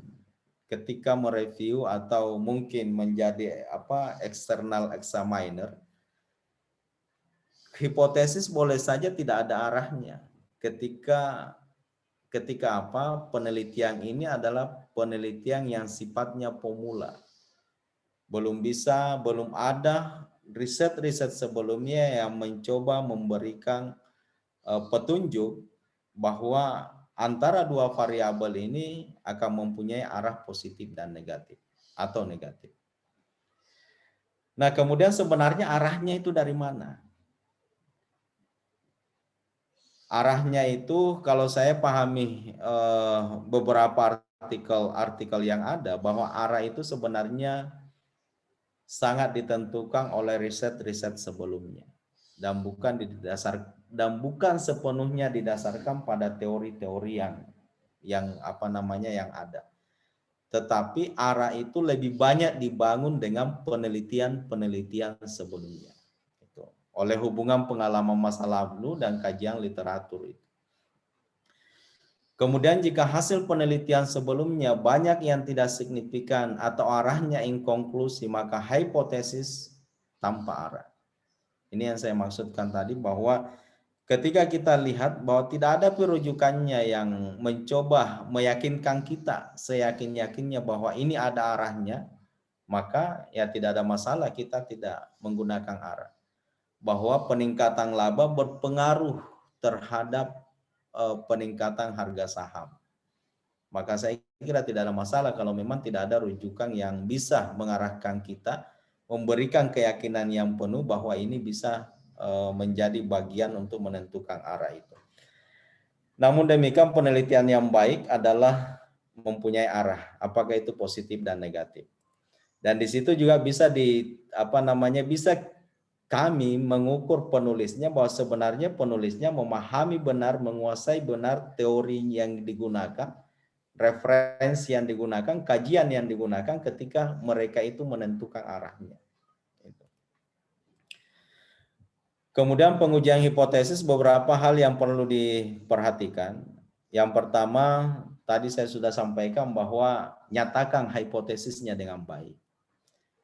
Speaker 1: ketika mereview atau mungkin menjadi external examiner. Hipotesis boleh saja tidak ada arahnya ketika penelitian ini adalah penelitian yang sifatnya pemula. Belum ada riset-riset sebelumnya yang mencoba memberikan petunjuk bahwa antara dua variabel ini akan mempunyai arah positif dan negatif atau negatif. Nah, kemudian sebenarnya arahnya itu dari mana? Arahnya itu kalau saya pahami beberapa artikel yang ada, bahwa arah itu sebenarnya sangat ditentukan oleh riset-riset sebelumnya dan bukan sepenuhnya didasarkan pada teori-teori yang ada. Tetapi arah itu lebih banyak dibangun dengan penelitian-penelitian sebelumnya. Oleh hubungan pengalaman masa lalu dan kajian literatur itu. Kemudian jika hasil penelitian sebelumnya banyak yang tidak signifikan atau arahnya inkonklusi, maka hipotesis tanpa arah. Ini yang saya maksudkan tadi, bahwa ketika kita lihat bahwa tidak ada perujukannya yang mencoba meyakinkan kita seyakin-yakinnya bahwa ini ada arahnya, maka ya tidak ada masalah kita tidak menggunakan arah. Bahwa peningkatan laba berpengaruh terhadap peningkatan harga saham. Maka saya kira tidak ada masalah kalau memang tidak ada rujukan yang bisa mengarahkan kita, memberikan keyakinan yang penuh bahwa ini bisa menjadi bagian untuk menentukan arah itu. Namun demikian penelitian yang baik adalah mempunyai arah, apakah itu positif dan negatif. Dan di situ juga bisa bisa kami mengukur penulisnya bahwa sebenarnya penulisnya memahami benar, menguasai benar teori yang digunakan, referensi yang digunakan, kajian yang digunakan ketika mereka itu menentukan arahnya. Kemudian pengujian hipotesis, beberapa hal yang perlu diperhatikan. Yang pertama, tadi saya sudah sampaikan bahwa nyatakan hipotesisnya dengan baik.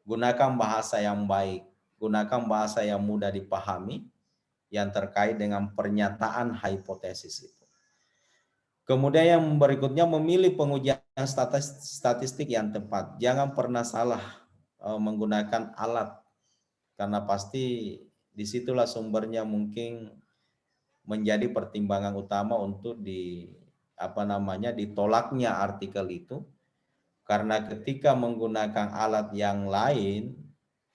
Speaker 1: Gunakan bahasa yang baik, gunakan bahasa yang mudah dipahami yang terkait dengan pernyataan hipotesis itu. Kemudian yang berikutnya, memilih pengujian statistik yang tepat. Jangan pernah salah menggunakan alat, karena pasti disitulah sumbernya mungkin menjadi pertimbangan utama untuk ditolaknya artikel itu. Karena ketika menggunakan alat yang lain,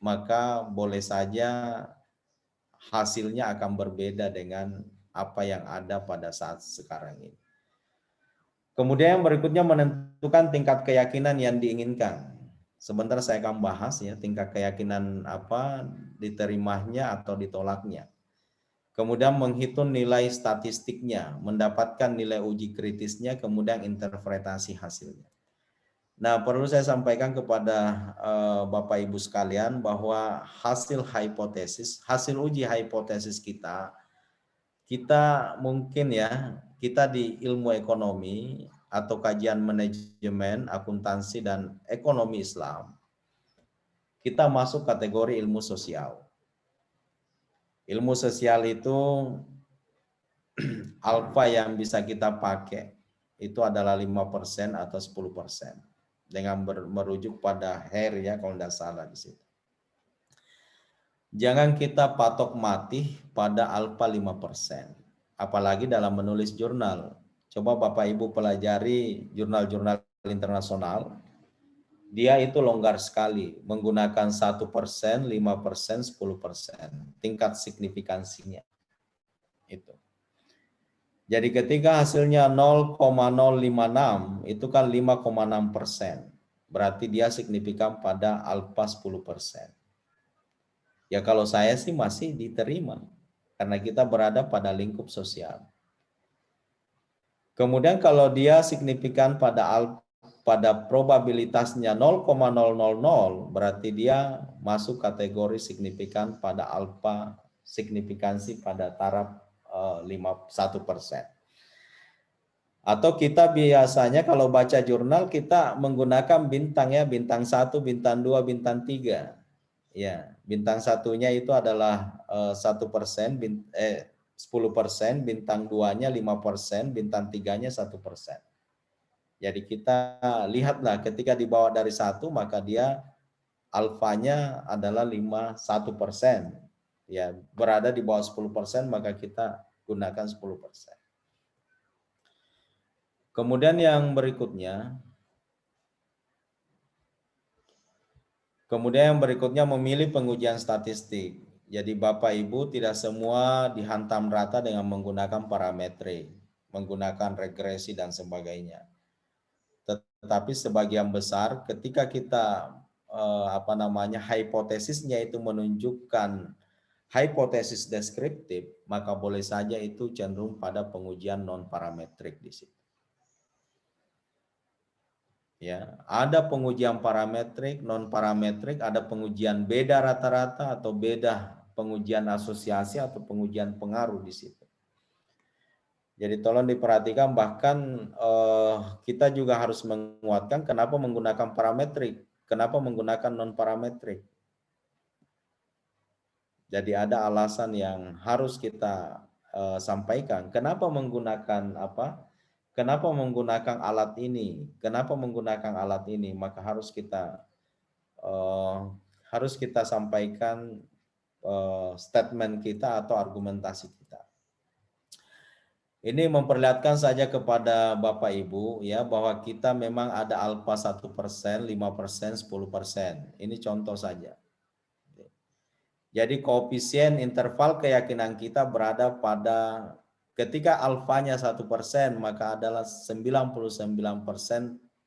Speaker 1: maka boleh saja hasilnya akan berbeda dengan apa yang ada pada saat sekarang ini. Kemudian yang berikutnya, menentukan tingkat keyakinan yang diinginkan. Sebentar saya akan bahas ya, tingkat keyakinan apa diterimanya atau ditolaknya. Kemudian menghitung nilai statistiknya, mendapatkan nilai uji kritisnya, kemudian interpretasi hasilnya. Nah, perlu saya sampaikan kepada Bapak Ibu sekalian bahwa hasil hipotesis, hasil uji hipotesis kita mungkin ya, kita di ilmu ekonomi atau kajian manajemen, akuntansi, dan ekonomi Islam, kita masuk kategori ilmu sosial. Ilmu sosial itu alfa yang bisa kita pakai itu adalah 5% atau 10%. Dengan merujuk pada Hare ya, kalau tidak salah di situ. Jangan kita patok mati pada alfa 5%. Apalagi dalam menulis jurnal. Coba Bapak Ibu pelajari jurnal-jurnal internasional. Dia itu longgar sekali, menggunakan 1%, 5%, 10%. Tingkat signifikansinya. Itu. Jadi ketika hasilnya 0,056, itu kan 5,6%. Berarti dia signifikan pada alfa 10%. Ya kalau saya sih masih diterima, karena kita berada pada lingkup sosial. Kemudian kalau dia signifikan pada probabilitasnya 0,000, berarti dia masuk kategori signifikan pada alfa signifikansi pada taraf 1%. Atau kita biasanya kalau baca jurnal kita menggunakan bintang ya, bintang 1, bintang 2, bintang 3. Ya, bintang satunya itu adalah 1%, 10%, bintang 2-nya 5%, bintang 3-nya 1%. Jadi kita lihatlah ketika dibawa dari 1 maka dia alfanya adalah 1%. Ya, berada di bawah 10% maka kita gunakan 10%. Kemudian yang berikutnya, memilih pengujian statistik. Jadi Bapak Ibu tidak semua dihantam rata dengan menggunakan parametrik, menggunakan regresi dan sebagainya. Tetapi sebagian besar ketika kita hipotesisnya itu menunjukkan hipotesis deskriptif, maka boleh saja itu cenderung pada pengujian non parametrik di situ. Ya, ada pengujian parametrik, non parametrik, ada pengujian beda rata-rata atau beda pengujian asosiasi atau pengujian pengaruh di situ. Jadi tolong diperhatikan, bahkan kita juga harus menguatkan kenapa menggunakan parametrik, kenapa menggunakan non parametrik. Jadi ada alasan yang harus kita sampaikan. Kenapa menggunakan Kenapa menggunakan alat ini? Kenapa menggunakan alat ini? Maka harus kita sampaikan statement kita atau argumentasi kita. Ini memperlihatkan saja kepada Bapak Ibu ya bahwa kita memang ada alfa 1%, 5%, 10%. Ini contoh saja. Jadi koefisien interval keyakinan kita berada pada ketika alfanya 1%, maka adalah 99%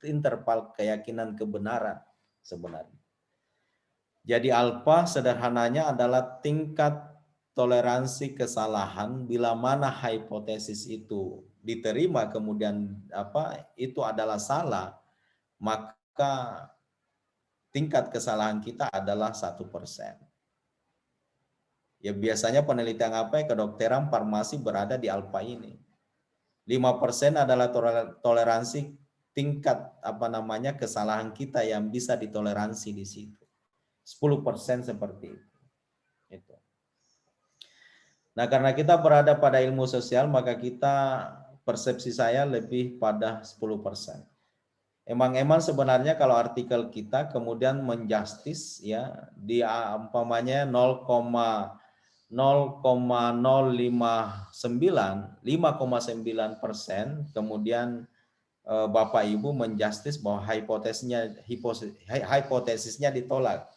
Speaker 1: interval keyakinan kebenaran sebenarnya. Jadi alfa sederhananya adalah tingkat toleransi kesalahan bila mana hipotesis itu diterima kemudian itu adalah salah, maka tingkat kesalahan kita adalah 1%. Ya biasanya penelitian kedokteran farmasi berada di alfa ini. 5% adalah toleransi tingkat kesalahan kita yang bisa ditoleransi di situ. 10% seperti itu. Nah, karena kita berada pada ilmu sosial, maka persepsi saya lebih pada 10%. Emang sebenarnya kalau artikel kita kemudian menjustis ya di 5,059%, kemudian Bapak Ibu menjustis bahwa hipotesisnya ditolak.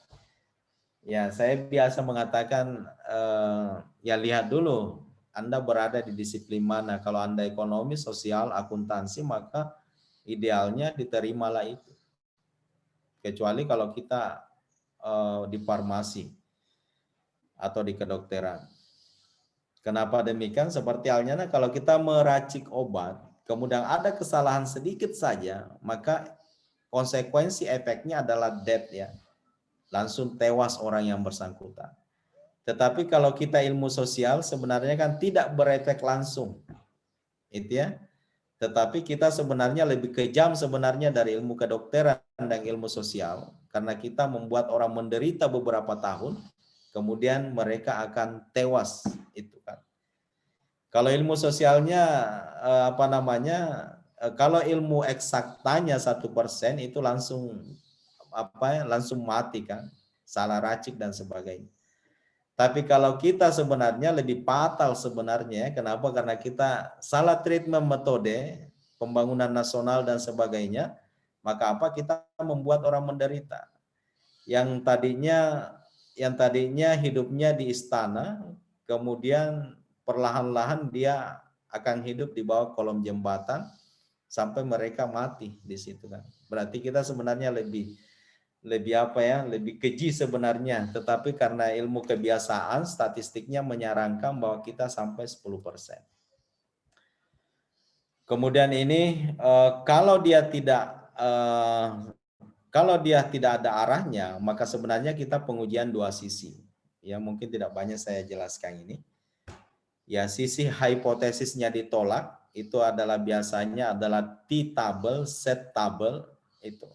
Speaker 1: Ya, saya biasa mengatakan ya lihat dulu Anda berada di disiplin mana. Kalau Anda ekonomi, sosial, akuntansi, maka idealnya diterimalah itu. Kecuali kalau kita di farmasi atau di kedokteran. Kenapa demikian? Seperti halnya kalau kita meracik obat, kemudian ada kesalahan sedikit saja, maka konsekuensi efeknya adalah death ya. Langsung tewas orang yang bersangkutan. Tetapi kalau kita ilmu sosial sebenarnya kan tidak berefek langsung. Itu ya. Tetapi kita sebenarnya lebih kejam sebenarnya dari ilmu kedokteran dan ilmu sosial. Karena kita membuat orang menderita beberapa tahun, kemudian mereka akan tewas. Itu kan. Kalau ilmu sosialnya kalau ilmu eksaktanya 1% itu langsung langsung mati kan, salah racik dan sebagainya. Tapi kalau kita sebenarnya lebih fatal sebenarnya, kenapa? Karena kita salah treatment metode, pembangunan nasional dan sebagainya, maka kita membuat orang menderita. Yang tadinya hidupnya di istana, kemudian perlahan-lahan dia akan hidup di bawah kolom jembatan sampai mereka mati di situ kan. Berarti kita sebenarnya lebih keji sebenarnya, tetapi karena ilmu kebiasaan statistiknya menyarankan bahwa kita sampai 10%. Kemudian ini kalau dia tidak ada arahnya, maka sebenarnya kita pengujian dua sisi. Ya mungkin tidak banyak saya jelaskan ini. Ya sisi hipotesisnya ditolak itu biasanya adalah T-table, set-table itu.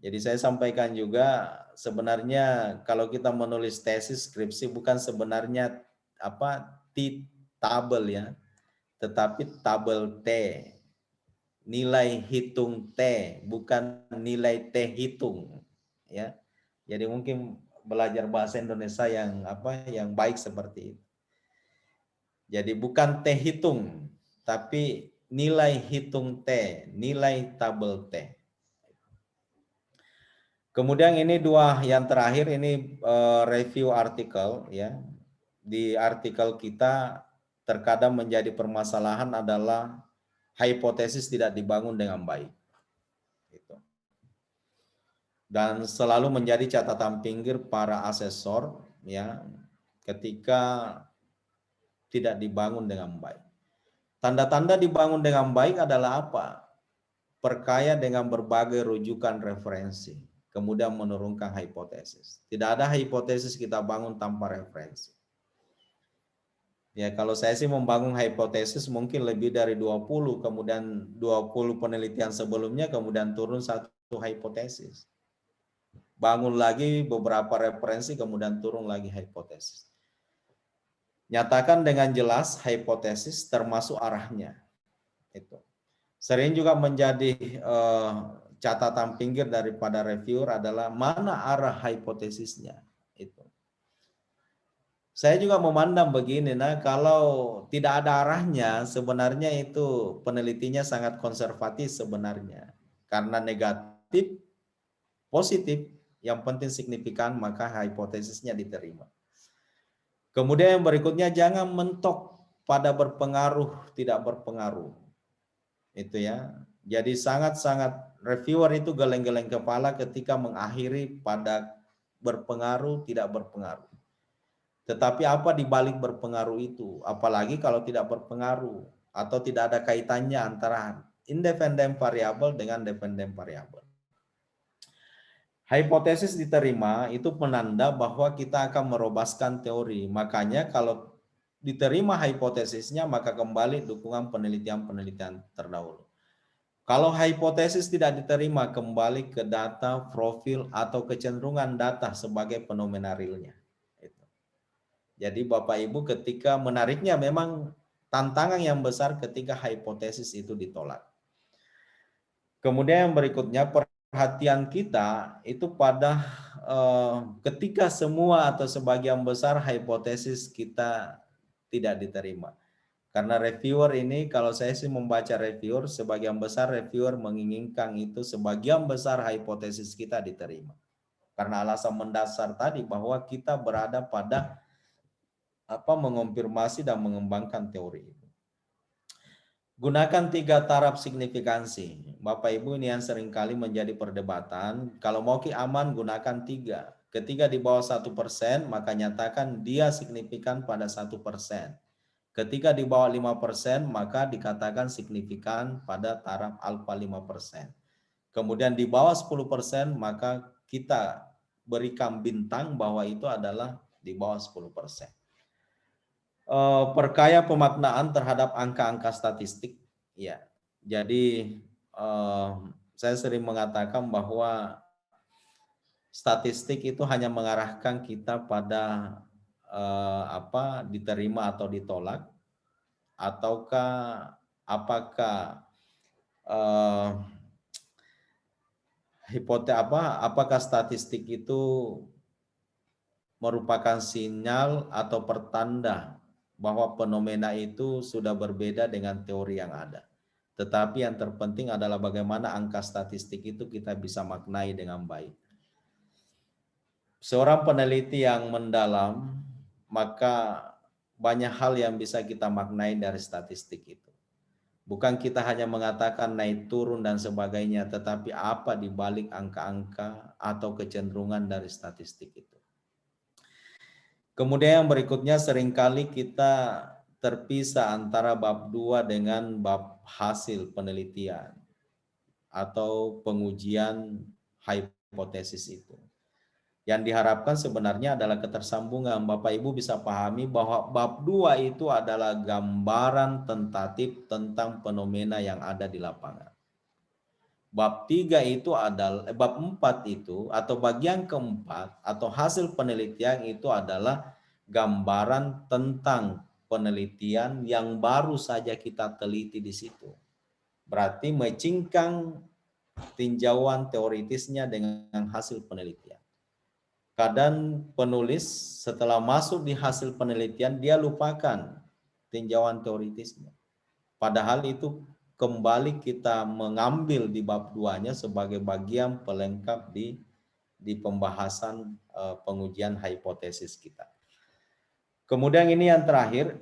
Speaker 1: Jadi saya sampaikan juga sebenarnya kalau kita menulis tesis skripsi bukan sebenarnya T-table ya, tetapi tabel T. Nilai hitung T, bukan nilai T hitung ya. Jadi mungkin belajar bahasa Indonesia yang baik seperti itu. Jadi bukan T hitung, tapi nilai hitung T, nilai tabel T. Kemudian ini yang terakhir ini review artikel ya. Di artikel kita terkadang menjadi permasalahan adalah hipotesis tidak dibangun dengan baik. Gitu. Dan selalu menjadi catatan pinggir para asesor ya ketika tidak dibangun dengan baik. Tanda-tanda dibangun dengan baik adalah apa? Perkaya dengan berbagai rujukan referensi, kemudian menurunkan hipotesis. Tidak ada hipotesis kita bangun tanpa referensi. Ya, kalau saya sih membangun hipotesis mungkin lebih dari 20, kemudian 20 penelitian sebelumnya, kemudian turun satu hipotesis. Bangun lagi beberapa referensi, kemudian turun lagi hipotesis. Nyatakan dengan jelas hipotesis termasuk arahnya. Itu. Sering juga menjadi catatan pinggir daripada reviewer adalah mana arah hipotesisnya. Itu. Saya juga memandang begini, kalau tidak ada arahnya, sebenarnya itu penelitinya sangat konservatif sebenarnya. Karena negatif, positif, yang penting signifikan, maka hipotesisnya diterima. Kemudian yang berikutnya, jangan mentok pada berpengaruh, tidak berpengaruh. Itu ya. Jadi sangat-sangat reviewer itu geleng-geleng kepala ketika mengakhiri pada berpengaruh, tidak berpengaruh. Tetapi apa di balik berpengaruh itu? Apalagi kalau tidak berpengaruh atau tidak ada kaitannya antara independen variabel dengan dependen variabel. Hipotesis diterima itu penanda bahwa kita akan merobaskan teori. Makanya kalau diterima hipotesisnya maka kembali dukungan penelitian-penelitian terdahulu. Kalau hipotesis tidak diterima kembali ke data, profil, atau kecenderungan data sebagai fenomena realnya. Jadi Bapak Ibu ketika menariknya memang tantangan yang besar ketika hipotesis itu ditolak. Kemudian yang berikutnya perhatian kita itu pada ketika semua atau sebagian besar hipotesis kita tidak diterima. Karena reviewer ini kalau saya sih membaca reviewer, sebagian besar reviewer menginginkan itu sebagian besar hipotesis kita diterima. Karena alasan mendasar tadi bahwa kita berada pada mengonfirmasi dan mengembangkan teori itu. Gunakan 3 taraf signifikansi. Bapak Ibu ini yang seringkali menjadi perdebatan. Kalau mau aman gunakan 3. Ketika di bawah 1% maka nyatakan dia signifikan pada 1%. Ketika di bawah 5% maka dikatakan signifikan pada taraf alfa 5%. Kemudian di bawah 10% maka kita berikan bintang bahwa itu adalah di bawah 10%. Perkaya pemaknaan terhadap angka-angka statistik. Ya, jadi saya sering mengatakan bahwa statistik itu hanya mengarahkan kita pada diterima atau ditolak, ataukah apakah apakah statistik itu merupakan sinyal atau pertanda bahwa fenomena itu sudah berbeda dengan teori yang ada. Tetapi yang terpenting adalah bagaimana angka statistik itu kita bisa maknai dengan baik. Seorang peneliti yang mendalam, maka banyak hal yang bisa kita maknai dari statistik itu. Bukan kita hanya mengatakan naik turun dan sebagainya, tetapi apa di balik angka-angka atau kecenderungan dari statistik itu. Kemudian yang berikutnya seringkali kita terpisah antara bab 2 dengan bab hasil penelitian atau pengujian hipotesis itu. Yang diharapkan sebenarnya adalah ketersambungan. Bapak Ibu bisa pahami bahwa bab 2 itu adalah gambaran tentatif tentang fenomena yang ada di lapangan. Bab 3 itu adalah, bab 4 itu atau bagian keempat atau hasil penelitian itu adalah gambaran tentang penelitian yang baru saja kita teliti di situ. Berarti matchingkan tinjauan teoritisnya dengan hasil penelitian. Kadang penulis setelah masuk di hasil penelitian dia lupakan tinjauan teoritisnya. Padahal itu kembali kita mengambil di bab 2-nya sebagai bagian pelengkap di pembahasan pengujian hipotesis kita. Kemudian ini yang terakhir,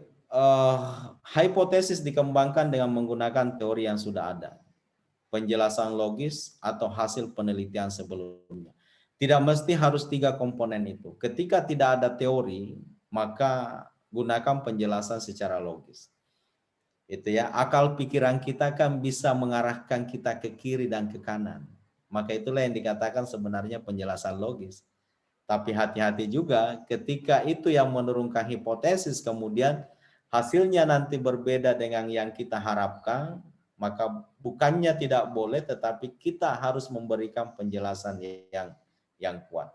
Speaker 1: hipotesis dikembangkan dengan menggunakan teori yang sudah ada, penjelasan logis atau hasil penelitian sebelumnya. Tidak mesti harus 3 komponen itu. Ketika tidak ada teori, maka gunakan penjelasan secara logis. Itu ya, akal pikiran kita kan bisa mengarahkan kita ke kiri dan ke kanan. Maka itulah yang dikatakan sebenarnya penjelasan logis. Tapi hati-hati juga ketika itu yang menurunkan hipotesis kemudian hasilnya nanti berbeda dengan yang kita harapkan, maka bukannya tidak boleh tetapi kita harus memberikan penjelasan yang kuat.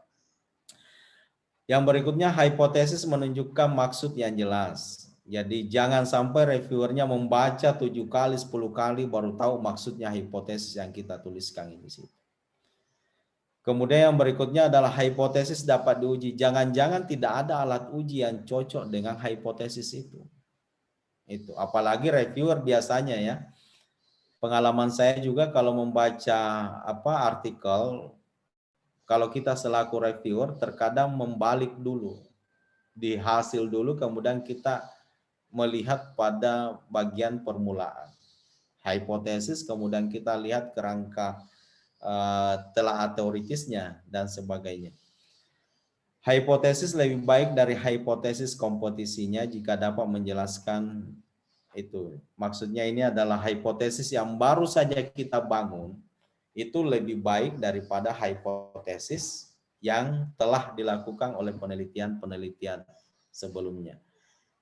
Speaker 1: Yang berikutnya hipotesis menunjukkan maksud yang jelas. Jadi jangan sampai reviewernya membaca 7 kali, 10 kali baru tahu maksudnya hipotesis yang kita tuliskan ini sih. Kemudian yang berikutnya adalah hipotesis dapat diuji. Jangan-jangan tidak ada alat uji yang cocok dengan hipotesis itu. Itu apalagi reviewer biasanya ya. Pengalaman saya juga kalau membaca artikel, kalau kita selaku reviewer terkadang membalik dulu. Di hasil dulu kemudian kita melihat pada bagian permulaan. Hipotesis kemudian kita lihat kerangka telaah teoritisnya dan sebagainya. Hipotesis lebih baik dari hipotesis kompetisinya jika dapat menjelaskan itu. Maksudnya ini adalah hipotesis yang baru saja kita bangun, itu lebih baik daripada hipotesis yang telah dilakukan oleh penelitian-penelitian sebelumnya.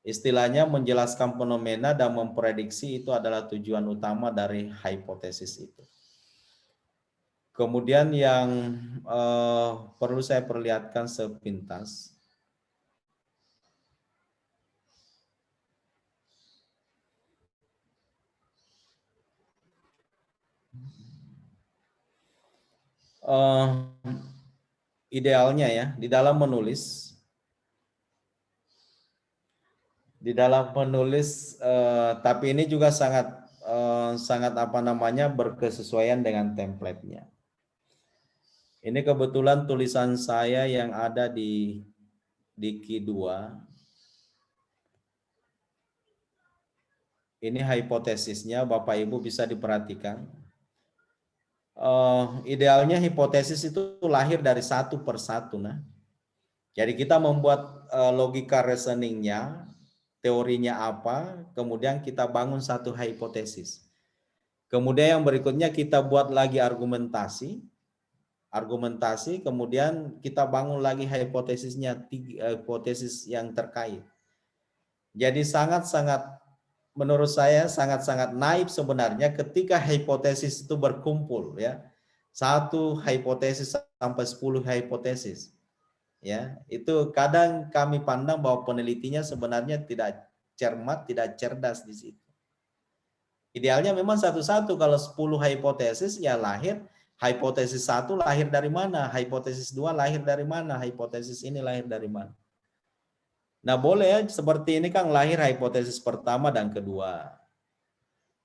Speaker 1: Istilahnya menjelaskan fenomena dan memprediksi itu adalah tujuan utama dari hipotesis itu. Kemudian yang perlu saya perlihatkan sepintas, idealnya ya di dalam menulis tapi ini juga sangat apa namanya berkesesuaian dengan template-nya. Ini kebetulan tulisan saya yang ada di Q2. Ini hipotesisnya, Bapak Ibu bisa diperhatikan. Idealnya hipotesis itu lahir dari satu persatu, nah. Jadi kita membuat logika reasoningnya, teorinya apa, kemudian kita bangun satu hipotesis. Kemudian yang berikutnya kita buat lagi argumentasi, kemudian kita bangun lagi hipotesisnya, hipotesis yang terkait. Jadi sangat-sangat, menurut saya sangat-sangat naif sebenarnya ketika hipotesis itu berkumpul ya. Satu hipotesis sampai 10 hipotesis. Ya, itu kadang kami pandang bahwa penelitinya sebenarnya tidak cermat, tidak cerdas di situ. Idealnya memang satu-satu, kalau 10 hipotesis ya lahir, hipotesis 1 lahir dari mana, hipotesis 2 lahir dari mana, hipotesis ini lahir dari mana. Nah boleh ya seperti ini kan lahir hipotesis pertama dan kedua.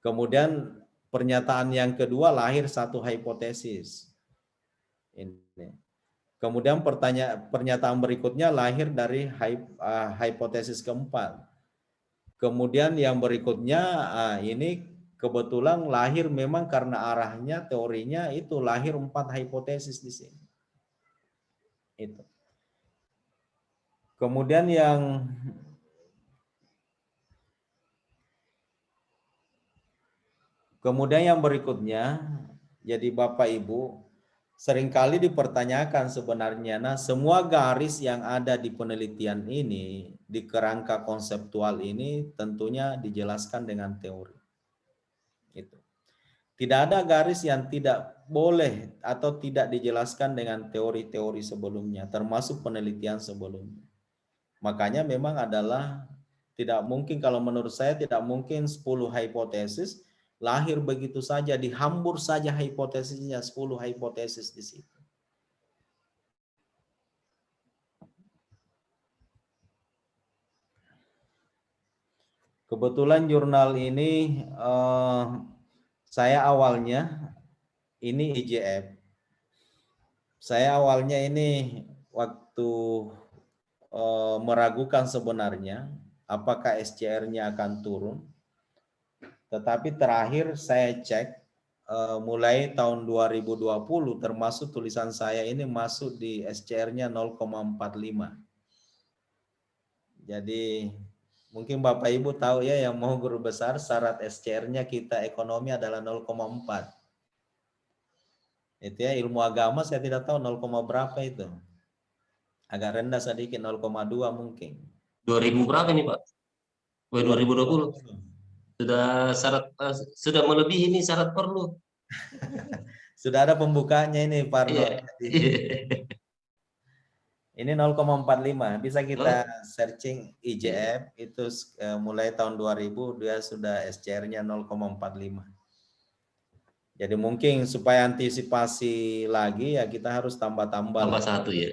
Speaker 1: Kemudian pernyataan yang kedua lahir satu hipotesis. Ini. Kemudian pernyataan berikutnya lahir dari hipotesis keempat. Kemudian yang berikutnya ini kebetulan lahir memang karena arahnya teorinya itu lahir 4 hipotesis di sini. Itu. Kemudian yang berikutnya, jadi Bapak Ibu seringkali dipertanyakan sebenarnya, nah semua garis yang ada di penelitian ini, di kerangka konseptual ini tentunya dijelaskan dengan teori. Itu. Tidak ada garis yang tidak boleh atau tidak dijelaskan dengan teori-teori sebelumnya, termasuk penelitian sebelumnya. Makanya memang adalah tidak mungkin, kalau menurut saya tidak mungkin 10 hipotesis lahir begitu saja, dihambur saja hipotesisnya 10 hipotesis di situ. Kebetulan jurnal ini saya awalnya ini IJF. Saya awalnya ini waktu meragukan sebenarnya apakah SCR-nya akan turun. Tetapi terakhir saya cek mulai tahun 2020 termasuk tulisan saya ini masuk di SCR-nya 0,45. Jadi mungkin Bapak Ibu tahu ya, yang mau guru besar syarat SCR-nya kita ekonomi adalah 0,4. Itu ya, ilmu agama saya tidak tahu 0, berapa itu. Agak rendah sedikit, 0,2 mungkin.
Speaker 2: 2000 berapa nih Pak? 2020. Sudah syarat, sudah melebihi ini syarat perlu.
Speaker 1: Sudah ada pembukanya ini Parno. Ini 0,45. Bisa kita searching IJF itu mulai tahun 2000 dia sudah SCR-nya 0,45. Jadi mungkin supaya antisipasi lagi ya kita harus tambah-tambah.
Speaker 2: Tambah satu ya.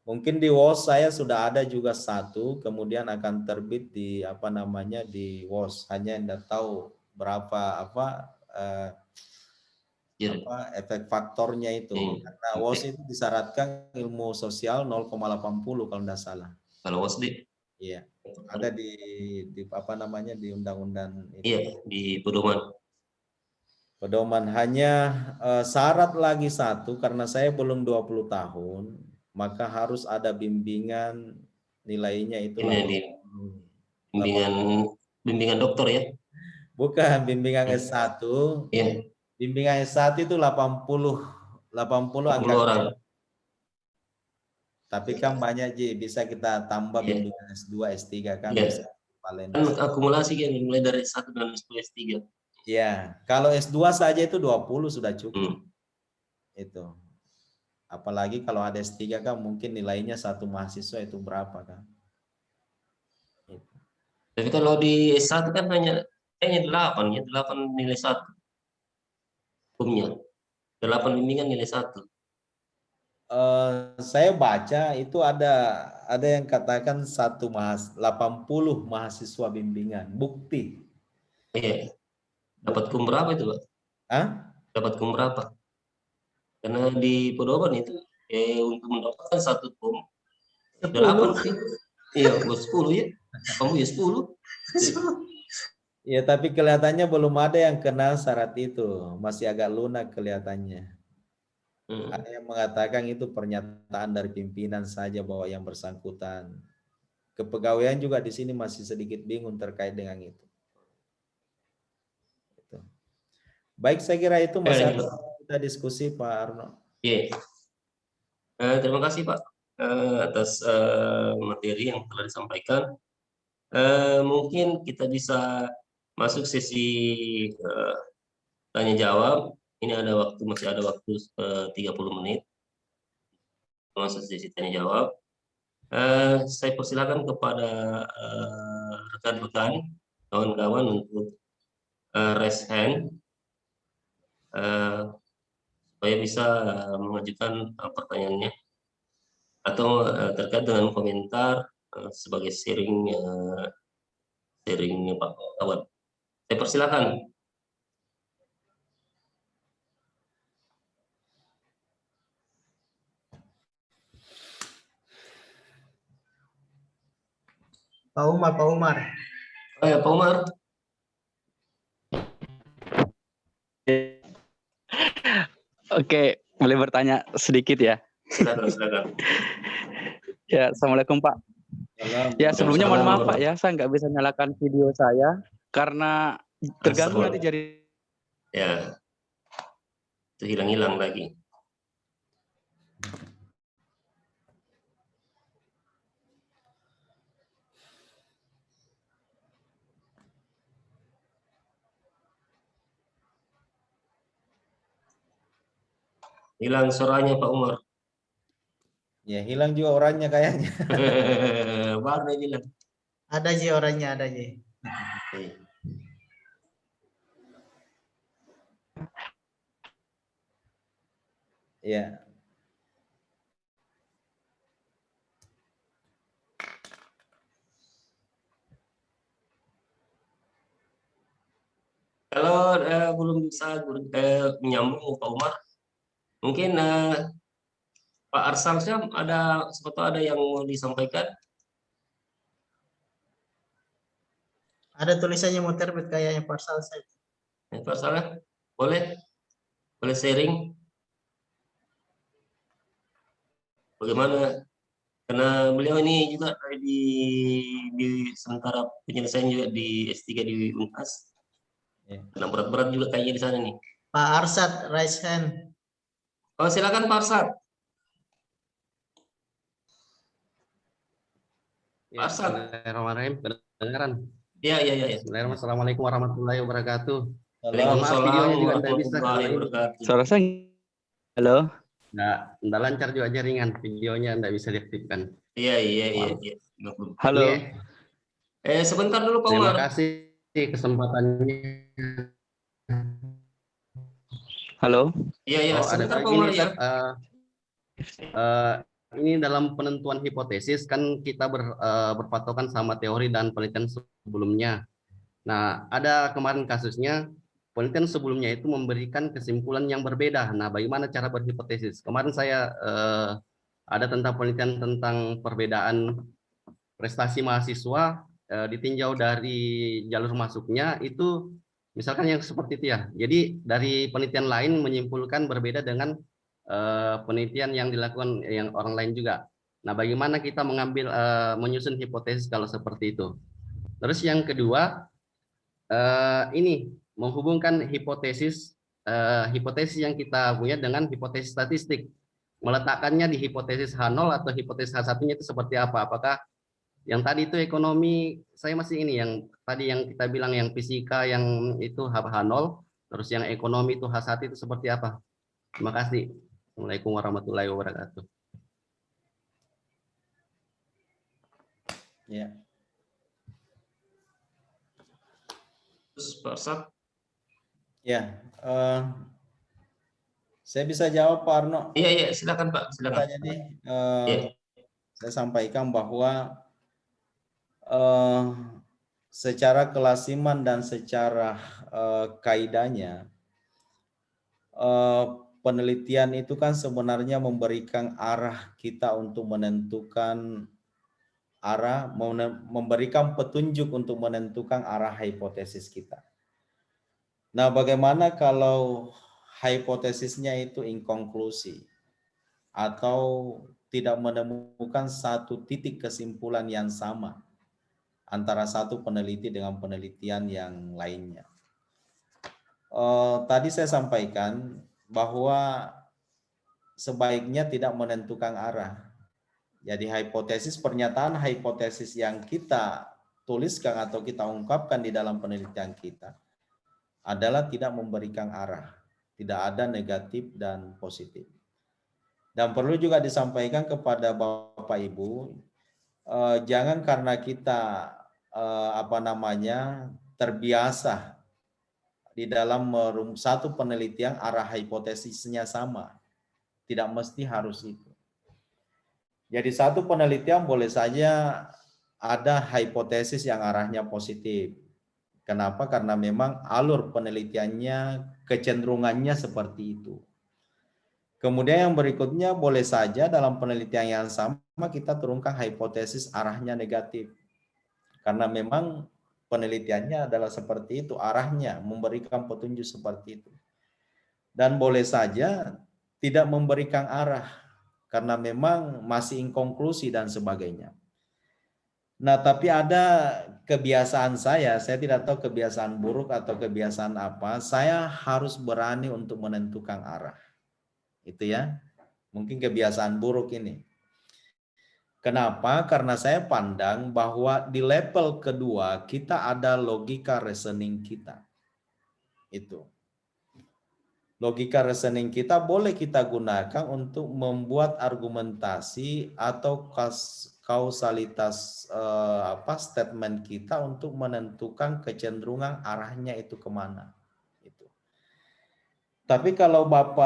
Speaker 1: Mungkin di WOS saya sudah ada juga satu, kemudian akan terbit di apa namanya di WOS. Hanya tidak tahu berapa efek faktornya itu. Karena WOS itu disyaratkan ilmu sosial 0,80 kalau tidak salah.
Speaker 2: Kalau WOS
Speaker 1: iya, ada di apa namanya di undang-undang itu.
Speaker 2: Iya, di pedoman.
Speaker 1: Pedoman hanya syarat lagi satu, karena saya belum 20 tahun. maka harus ada bimbingan nilainya itu
Speaker 2: Ini
Speaker 1: 80.
Speaker 2: bimbingan dokter ya.
Speaker 1: Bukan bimbingan S1.
Speaker 2: Iya,
Speaker 1: Bimbingan S1 itu 80
Speaker 2: 40 orang.
Speaker 1: angkatan. Tapi kan banyak Ji, bisa kita tambah
Speaker 2: Iya.
Speaker 1: bimbingan S2, S3 kan
Speaker 2: Iya.
Speaker 1: bisa valen.
Speaker 2: Kan akumulasi kan mulai dari 1 dan S3.
Speaker 1: Ya, kalau S2 saja itu 20 sudah cukup. Itu. Apalagi kalau ada S3 kan mungkin nilainya satu mahasiswa itu berapa kan? Itu.
Speaker 2: Tapi kalau di S1 kan hanya kayaknya 8 ya, 8 nilai 1 hukumnya. 8 bimbingan nilai 1.
Speaker 1: Saya baca itu ada yang katakan 80 mahasiswa bimbingan bukti.
Speaker 2: Iya. Dapat kum berapa itu, Pak?
Speaker 1: Hah?
Speaker 2: Dapat kum berapa? Karena di Pedoman itu untuk mendapatkan 1 kum 8 sih. Iya, buat 10 ya. Kamu ya 10.
Speaker 1: Ya, tapi kelihatannya belum ada yang kenal syarat itu, masih agak lunak kelihatannya. Ada yang mengatakan itu pernyataan dari pimpinan saja bahwa yang bersangkutan. Kepegawaian juga di sini masih sedikit bingung terkait dengan itu. Baik, saya kira itu masih ada kita diskusi Pak Arno.
Speaker 2: Iya. Terima kasih Pak atas materi yang telah disampaikan. Mungkin kita bisa masuk sesi tanya jawab. Ini masih ada waktu 30 menit. Masuk sesi tanya jawab. Saya persilakan kepada rekan-rekan, kawan-kawan untuk raise hand supaya bisa mengajukan pertanyaannya atau terkait dengan komentar sebagai sharingnya Pak kawan. Saya persilakan.
Speaker 3: Pak Umar.
Speaker 2: Oh ya, Pak Umar.
Speaker 4: Oke, boleh bertanya sedikit ya?
Speaker 2: Silakan.
Speaker 4: Ya, Assalamualaikum Pak. Ya, sebelumnya mohon maaf Pak ya, saya nggak bisa nyalakan video saya karena terganggu nanti jadi.
Speaker 2: Ya, itu hilang lagi. Hilang suaranya Pak Umar.
Speaker 1: Ya, hilang juga orangnya kayaknya.
Speaker 2: Baru dia bilang.
Speaker 3: Ada Ji orangnya, ada Ji.
Speaker 1: Ya.
Speaker 2: Kalau belum bisa menyambung Pak Umar, mungkin Pak Arsal ada yang mau disampaikan?
Speaker 3: Ada tulisannya mau terbit kayaknya parcel saya.
Speaker 2: Pak Arsal, boleh sharing? Bagaimana? Karena beliau ini juga di sementara penyelesaian juga di S3 di Unpas. Karena berat-berat juga kayaknya di sana nih.
Speaker 3: Pak Arsad, raise hand.
Speaker 2: Oh, silakan Pak Arsad.
Speaker 5: Ya, Bismillahirrahmanirrahim. Kedengaran?
Speaker 2: Iya.
Speaker 5: Bismillahirrahmanirrahim. Assalamualaikum warahmatullahi wabarakatuh.
Speaker 2: Waalaikumsalam
Speaker 5: Videonya juga tidak bisa.
Speaker 2: warahmatullahi wabarakatuh.
Speaker 4: Suara saya, halo.
Speaker 5: Nggak lancar juga jaringan, videonya nggak bisa diaktifkan.
Speaker 2: Iya.
Speaker 4: Halo.
Speaker 2: Sebentar dulu Pak
Speaker 5: Terima
Speaker 2: Umar.
Speaker 5: kasih kesempatannya.
Speaker 4: Halo.
Speaker 2: Iya, sebentar Pak Umar ya.
Speaker 5: Ini dalam penentuan hipotesis kan kita berpatokan sama teori dan penelitian sebelumnya. Nah, ada kemarin kasusnya penelitian sebelumnya itu memberikan kesimpulan yang berbeda. Nah, bagaimana cara berhipotesis? Kemarin saya ada tentang penelitian tentang perbedaan prestasi mahasiswa ditinjau dari jalur masuknya itu misalkan yang seperti itu ya. Jadi dari penelitian lain menyimpulkan berbeda dengan penelitian yang dilakukan yang orang lain juga. Nah, bagaimana kita menyusun hipotesis kalau seperti itu? Terus yang kedua, ini menghubungkan hipotesis yang kita punya dengan hipotesis statistik. Meletakkannya di hipotesis H0 atau hipotesis H1-nya itu seperti apa? Apakah yang tadi itu ekonomi, saya masih ini yang tadi yang kita bilang yang fisika yang itu H0, terus yang ekonomi itu H1 itu seperti apa? Terima kasih. Assalamualaikum warahmatullahi wabarakatuh.
Speaker 1: Ya.
Speaker 2: Terus Pak Arsad.
Speaker 1: Ya, saya bisa jawab Pak Arno.
Speaker 2: Iya, silakan Pak, silakan.
Speaker 1: Jadi,
Speaker 2: Ya.
Speaker 1: saya sampaikan bahwa secara kelasiman dan secara kaidahnya, penelitian itu kan sebenarnya memberikan arah kita untuk menentukan arah, memberikan petunjuk untuk menentukan arah hipotesis kita. Nah, bagaimana kalau hipotesisnya itu inkonklusi atau tidak menemukan satu titik kesimpulan yang sama antara satu peneliti dengan penelitian yang lainnya? Tadi saya sampaikan bahwa sebaiknya tidak menentukan arah. Jadi pernyataan hipotesis yang kita tuliskan atau kita ungkapkan di dalam penelitian kita adalah tidak memberikan arah, tidak ada negatif dan positif. Dan perlu juga disampaikan kepada Bapak Ibu, jangan karena kita terbiasa di dalam satu penelitian arah hipotesisnya sama, tidak mesti harus itu. Jadi satu penelitian boleh saja ada hipotesis yang arahnya positif. Kenapa? Karena memang alur penelitiannya, kecenderungannya seperti itu. Kemudian yang berikutnya boleh saja dalam penelitian yang sama kita turunkan hipotesis arahnya negatif. Karena memang penelitiannya adalah seperti itu, arahnya memberikan petunjuk seperti itu. Dan boleh saja tidak memberikan arah, karena memang masih inkonklusi dan sebagainya. Nah, tapi ada kebiasaan saya tidak tahu kebiasaan buruk atau kebiasaan apa, saya harus berani untuk menentukan arah. Itu ya, mungkin kebiasaan buruk ini. Kenapa? Karena saya pandang bahwa di level kedua kita ada logika reasoning kita. Itu. Logika reasoning kita boleh kita gunakan untuk membuat argumentasi atau kausalitas statement kita untuk menentukan kecenderungan arahnya itu kemana. Itu. Tapi kalau Pak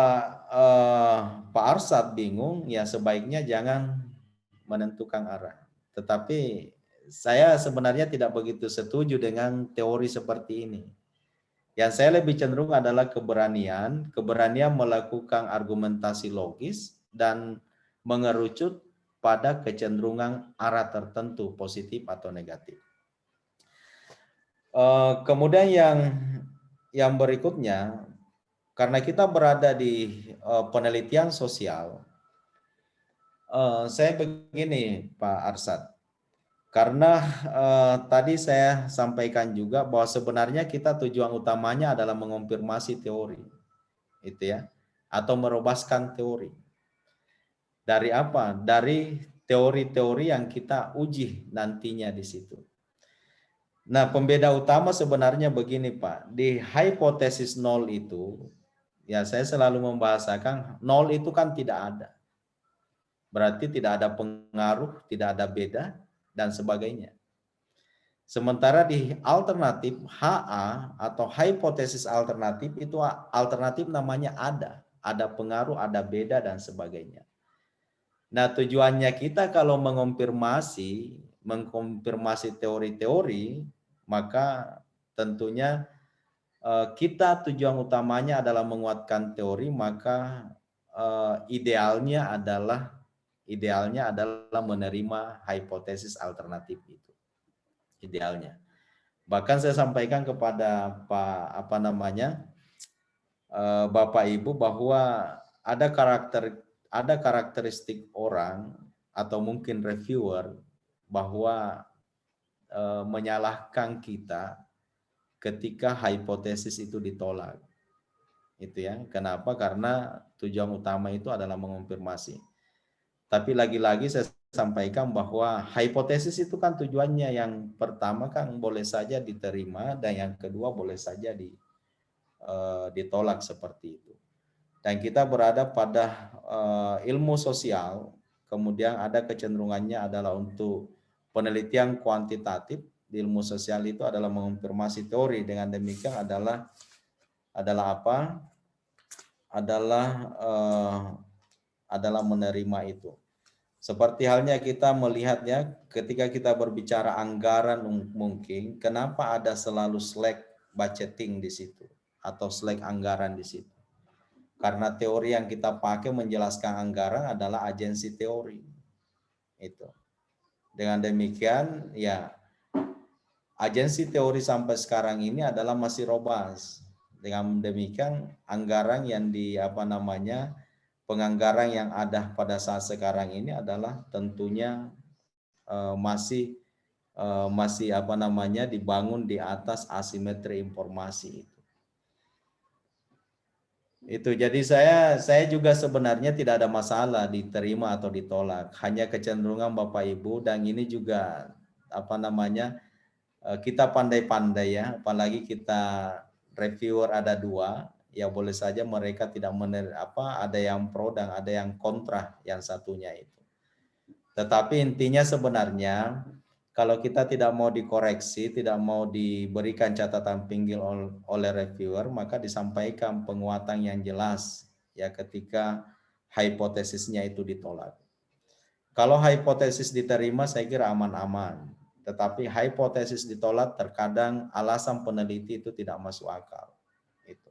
Speaker 1: Arsad bingung, ya sebaiknya jangan menentukan arah. Tetapi saya sebenarnya tidak begitu setuju dengan teori seperti ini. Yang saya lebih cenderung adalah keberanian melakukan argumentasi logis dan mengerucut pada kecenderungan arah tertentu, positif atau negatif. Kemudian yang berikutnya, karena kita berada di penelitian sosial, saya begini Pak Arsad, karena tadi saya sampaikan juga bahwa sebenarnya kita tujuan utamanya adalah mengonfirmasi teori, itu ya, atau merobaskan teori. Dari apa? Dari teori-teori yang kita uji nantinya di situ. Nah, pembeda utama sebenarnya begini Pak, di hipotesis nol itu, ya saya selalu membahasakan nol itu kan tidak ada. Berarti tidak ada pengaruh, tidak ada beda, dan sebagainya. Sementara di alternatif HA atau hipotesis alternatif itu alternatif namanya ada pengaruh, ada beda, dan sebagainya. Nah, tujuannya kita kalau mengkonfirmasi teori-teori, maka tentunya kita tujuan utamanya adalah menguatkan teori, maka idealnya adalah menerima hipotesis alternatif itu. Idealnya. Bahkan saya sampaikan kepada Bapak Ibu bahwa ada karakteristik orang atau mungkin reviewer bahwa menyalahkan kita ketika hipotesis itu ditolak. Itu ya. Kenapa? Karena tujuan utama itu adalah mengonfirmasi. Tapi lagi-lagi saya sampaikan bahwa hipotesis itu kan tujuannya yang pertama kan boleh saja diterima dan yang kedua boleh saja ditolak seperti itu. Dan kita berada pada ilmu sosial, kemudian ada kecenderungannya adalah untuk penelitian kuantitatif di ilmu sosial itu adalah mengonfirmasi teori. Dengan demikian adalah apa? Adalah menerima itu. Seperti halnya kita melihatnya ketika kita berbicara anggaran mungkin, kenapa ada selalu slack budgeting di situ atau slack anggaran di situ? Karena teori yang kita pakai menjelaskan anggaran adalah agensi teori. Itu. Dengan demikian, ya agensi teori sampai sekarang ini adalah masih robust. Dengan demikian, anggaran yang penganggaran yang ada pada saat sekarang ini adalah tentunya masih dibangun di atas asimetri informasi itu. Jadi saya juga sebenarnya tidak ada masalah diterima atau ditolak, hanya kecenderungan Bapak Ibu, dan ini juga kita pandai-pandai ya, apalagi kita reviewer ada 2, ya boleh saja mereka tidak ada yang pro dan ada yang kontra yang satunya itu. Tetapi intinya sebenarnya kalau kita tidak mau dikoreksi, tidak mau diberikan catatan pinggir oleh reviewer, maka disampaikan penguatan yang jelas ya ketika hipotesisnya itu ditolak. Kalau hipotesis diterima saya kira aman-aman. Tetapi hipotesis ditolak terkadang alasan peneliti itu tidak masuk akal. Itu.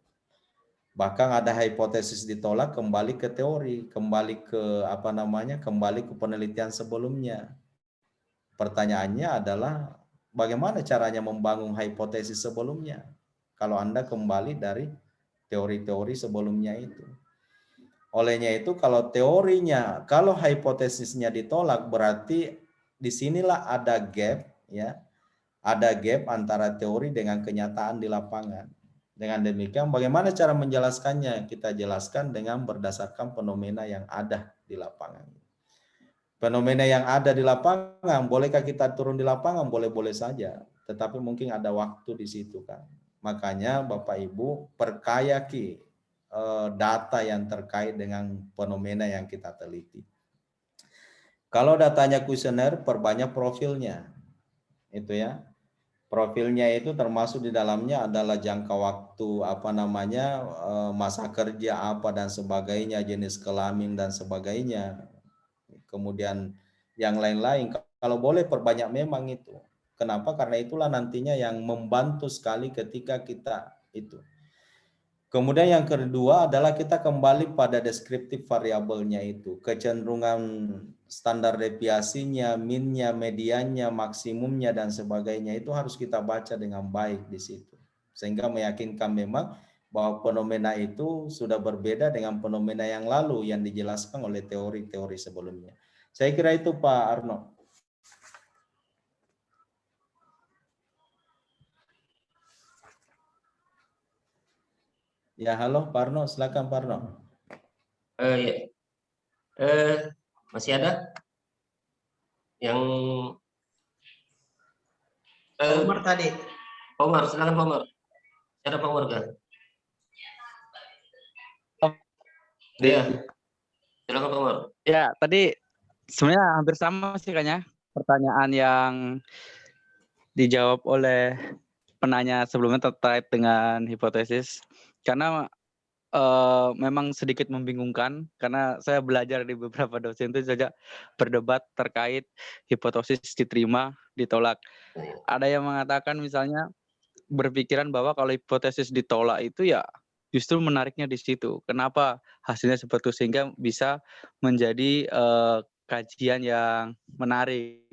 Speaker 1: Bahkan ada hipotesis ditolak kembali ke teori, kembali ke penelitian sebelumnya. Pertanyaannya adalah bagaimana caranya membangun hipotesis sebelumnya? Kalau Anda kembali dari teori-teori sebelumnya itu. Olehnya itu kalau hipotesisnya ditolak berarti disinilah ada gap ya, ada gap antara teori dengan kenyataan di lapangan. Dengan demikian bagaimana cara menjelaskannya? Kita jelaskan dengan berdasarkan fenomena yang ada di lapangan. Fenomena yang ada di lapangan, bolehkah kita turun di lapangan? Boleh-boleh saja, tetapi mungkin ada waktu di situ kan. Makanya Bapak Ibu perkaya data yang terkait dengan fenomena yang kita teliti. Kalau datanya kuesioner, perbanyak profilnya. Itu ya. Profilnya itu termasuk di dalamnya adalah jangka waktu masa kerja apa dan sebagainya, jenis kelamin dan sebagainya. Kemudian yang lain-lain. Kalau boleh perbanyak memang itu. Kenapa? Karena itulah nantinya yang membantu sekali ketika kita itu. Kemudian yang kedua adalah kita kembali pada deskriptif variabelnya itu. Kecenderungan standar deviasinya, minnya, mediannya, maksimumnya, dan sebagainya itu harus kita baca dengan baik di situ. Sehingga meyakinkan memang bahwa fenomena itu sudah berbeda dengan fenomena yang lalu yang dijelaskan oleh teori-teori sebelumnya. Saya kira itu Pak Arno. Ya, halo Pak Arno, silakan Pak Arno.
Speaker 2: Ya. Masih ada yang
Speaker 3: Omar tadi.
Speaker 2: Omar, silakan Omar. Ada Pak Omar kan? Iya. Silakan Pak Omar.
Speaker 4: Ya, tadi sebenarnya hampir sama sih kayaknya pertanyaan yang dijawab oleh penanya sebelumnya terkait dengan hipotesis. Karena memang sedikit membingungkan karena saya belajar di beberapa dosen itu saja berdebat terkait hipotesis diterima ditolak. Ada yang mengatakan misalnya berpikiran bahwa kalau hipotesis ditolak itu ya justru menariknya di situ. Kenapa hasilnya seperti itu sehingga bisa menjadi kajian yang menarik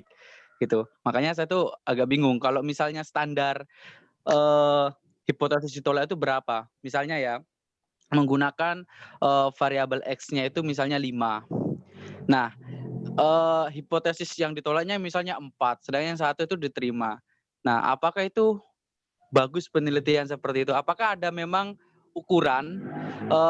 Speaker 4: gitu. Makanya saya tuh agak bingung kalau misalnya standar hipotesis ditolak itu berapa? Misalnya ya menggunakan variabel X-nya itu misalnya 5. Nah, hipotesis yang ditolaknya misalnya 4, sedangkan yang satu itu diterima. Nah, apakah itu bagus penelitian seperti itu? Apakah ada memang ukuran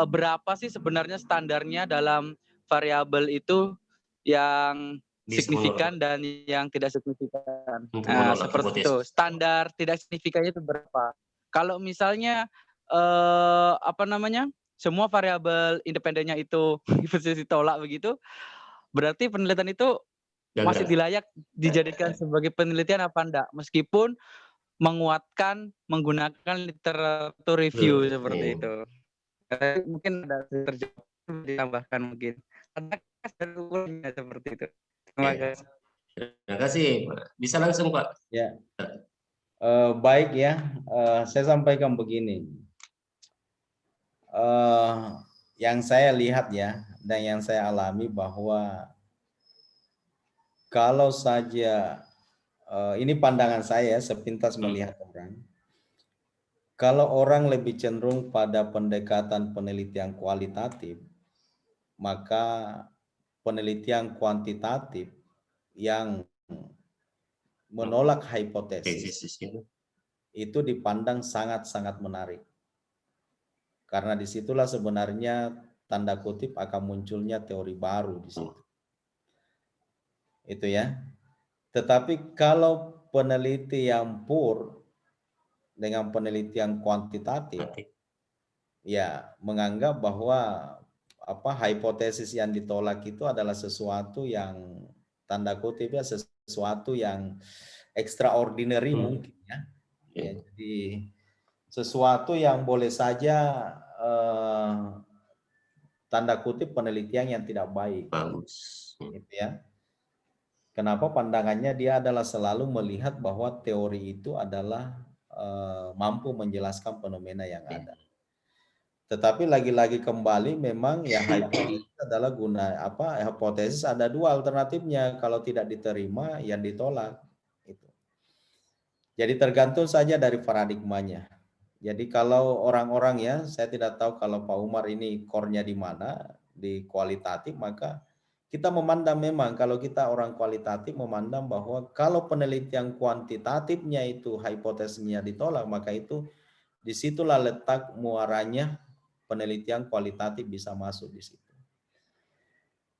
Speaker 4: berapa sih sebenarnya standarnya dalam variabel itu yang
Speaker 2: Bisa
Speaker 4: signifikan dan yang tidak signifikan?
Speaker 2: untuk
Speaker 4: Nah,
Speaker 2: menolak
Speaker 4: seperti itu.
Speaker 2: hipotesis.
Speaker 4: Standar tidak signifikannya itu berapa? Kalau misalnya semua variabel independennya itu hipotesis ditolak begitu, berarti penelitian itu masih
Speaker 2: Gagal.
Speaker 4: layak dijadikan sebagai penelitian apa enggak? Meskipun menguatkan menggunakan literatur review seperti
Speaker 2: Iya.
Speaker 4: itu. Mungkin ada terjawab ditambahkan mungkin. Ada ukurannya seperti itu. Terima
Speaker 2: Iya.
Speaker 4: kasih.
Speaker 2: Terima kasih, Pak. Bisa langsung, Pak.
Speaker 1: Ya, baik ya. Saya sampaikan begini. Yang saya lihat ya, dan yang saya alami bahwa kalau saja ini pandangan saya sepintas melihat orang. Kalau orang lebih cenderung pada pendekatan penelitian kualitatif, maka penelitian kuantitatif yang menolak hipotesis
Speaker 2: Tesis itu.
Speaker 1: itu dipandang sangat-sangat menarik. Karena disitulah sebenarnya tanda kutip akan munculnya teori baru di situ. Itu ya. Tetapi kalau peneliti yang pur dengan penelitian kuantitatif, ya menganggap bahwa hipotesis yang ditolak itu adalah sesuatu yang tanda kutip ya sesuatu yang extraordinary mungkin ya. Ya, jadi sesuatu yang boleh saja tanda kutip penelitian yang tidak baik.
Speaker 2: Bagus.
Speaker 1: Gitu ya. Kenapa pandangannya dia adalah selalu melihat bahwa teori itu adalah mampu menjelaskan fenomena yang ada. Tetapi lagi-lagi kembali memang ya hipotesis adalah hipotesis ada dua alternatifnya, kalau tidak diterima yang ditolak itu. Jadi tergantung saja dari paradigmanya. Jadi kalau orang-orang ya, saya tidak tahu kalau Pak Umar ini core-nya di mana, di kualitatif, maka kita memandang memang kalau kita orang kualitatif memandang bahwa kalau penelitian kuantitatifnya itu hipotesisnya ditolak, maka itu disitulah letak muaranya penelitian kualitatif bisa masuk di situ.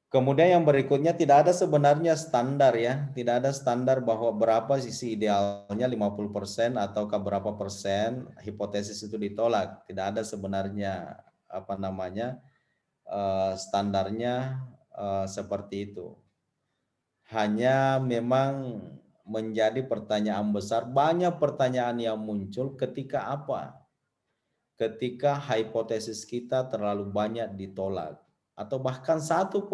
Speaker 1: Kemudian yang berikutnya tidak ada sebenarnya standar ya, tidak ada standar bahwa berapa sisi idealnya 50% ataukah berapa persen hipotesis itu ditolak. Tidak ada sebenarnya standarnya seperti itu. Hanya memang menjadi pertanyaan besar, banyak pertanyaan yang muncul ketika apa? Ketika hipotesis kita terlalu banyak ditolak. Atau bahkan satu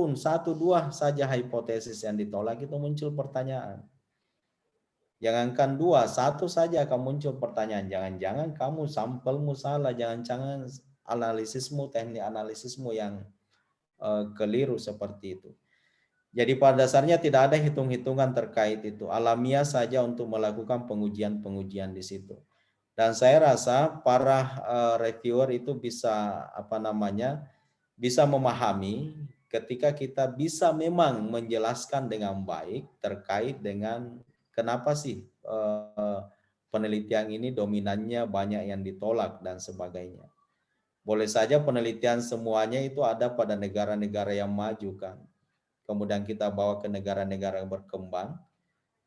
Speaker 1: dua saja hipotesis yang ditolak itu muncul pertanyaan. Jangankan dua, satu saja akan muncul pertanyaan. Jangan-jangan kamu sampelmu salah, jangan-jangan analisismu, teknik analisismu yang keliru seperti itu. Jadi pada dasarnya tidak ada hitung-hitungan terkait itu. Alamiah saja untuk melakukan pengujian-pengujian di situ. Dan saya rasa para reviewer itu bisa bisa memahami ketika kita bisa memang menjelaskan dengan baik terkait dengan kenapa sih penelitian ini dominannya banyak yang ditolak dan sebagainya. Boleh saja penelitian semuanya itu ada pada negara-negara yang maju kan. Kemudian kita bawa ke negara-negara yang berkembang,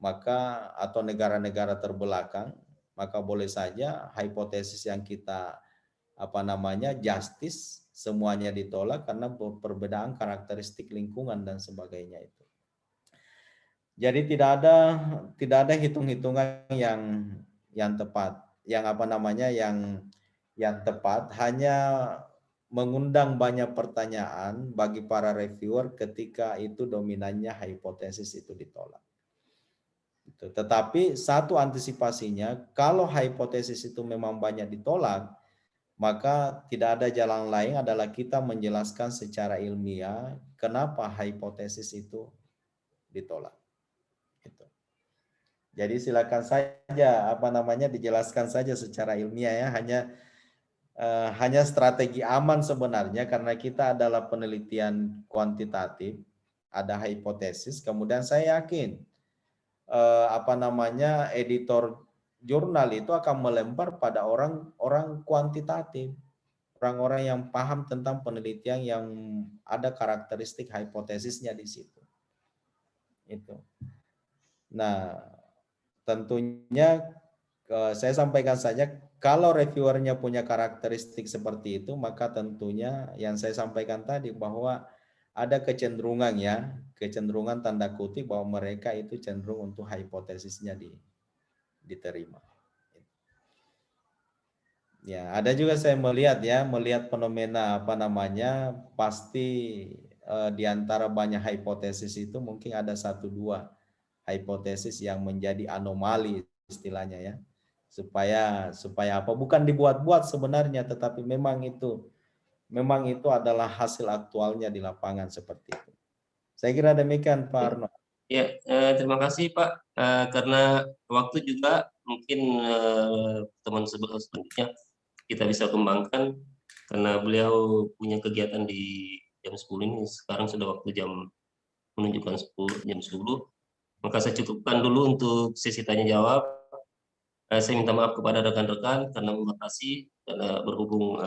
Speaker 1: maka atau negara-negara terbelakang, maka boleh saja hipotesis yang kita justice semuanya ditolak karena perbedaan karakteristik lingkungan dan sebagainya itu. Jadi tidak ada hitung-hitungan yang tepat, yang tepat, hanya mengundang banyak pertanyaan bagi para reviewer ketika itu dominannya hipotesis itu ditolak. Tetapi satu antisipasinya, kalau hipotesis itu memang banyak ditolak, maka tidak ada jalan lain adalah kita menjelaskan secara ilmiah kenapa hipotesis itu ditolak. Gitu. Jadi silakan saja dijelaskan saja secara ilmiah ya, hanya hanya strategi aman sebenarnya, karena kita adalah penelitian kuantitatif, ada hipotesis, kemudian saya yakin editor jurnal itu akan melempar pada orang kuantitatif, orang-orang yang paham tentang penelitian yang ada karakteristik hipotesisnya di situ. Itu. Nah, tentunya saya sampaikan saja, kalau reviewernya punya karakteristik seperti itu, maka tentunya yang saya sampaikan tadi bahwa ada kecenderungan tanda kutip bahwa mereka itu cenderung untuk hipotesisnya diterima. Ya, ada juga saya melihat fenomena pasti di antara banyak hipotesis itu mungkin ada 1-2 hipotesis yang menjadi anomali istilahnya ya. Supaya apa? Bukan dibuat-buat sebenarnya, tetapi memang itu adalah hasil aktualnya di lapangan seperti itu. Saya kira demikian, Pak Arno.
Speaker 2: Ya, terima kasih Pak. Karena waktu juga mungkin teman selanjutnya kita bisa kembangkan, karena beliau punya kegiatan di jam 10 ini, sekarang sudah waktu menunjukkan jam 10. Maka saya cukupkan dulu untuk sesi tanya jawab. Saya minta maaf kepada rekan-rekan karena membatasi, karena berhubung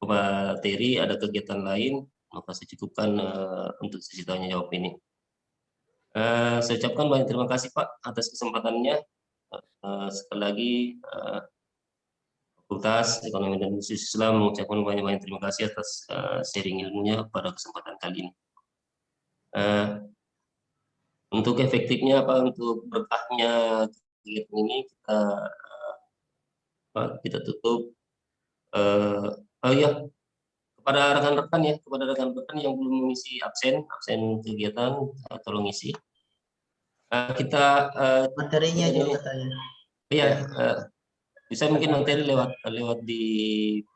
Speaker 2: Pak Terry ada kegiatan lain, maka saya cukupkan untuk sesi tanya jawab ini. Saya ucapkan banyak terima kasih Pak atas kesempatannya. Sekali lagi Fakultas Ekonomi dan Bisnis Islam mengucapkan banyak terima kasih atas sharing ilmunya pada kesempatan kali ini. Untuk efektifnya untuk berkahnya kegiatan ini kita tutup. Kepada rekan-rekan yang belum mengisi absen kegiatan, tolong isi. Kita
Speaker 3: materinya juga katanya.
Speaker 2: Iya, bisa mungkin materi lewat di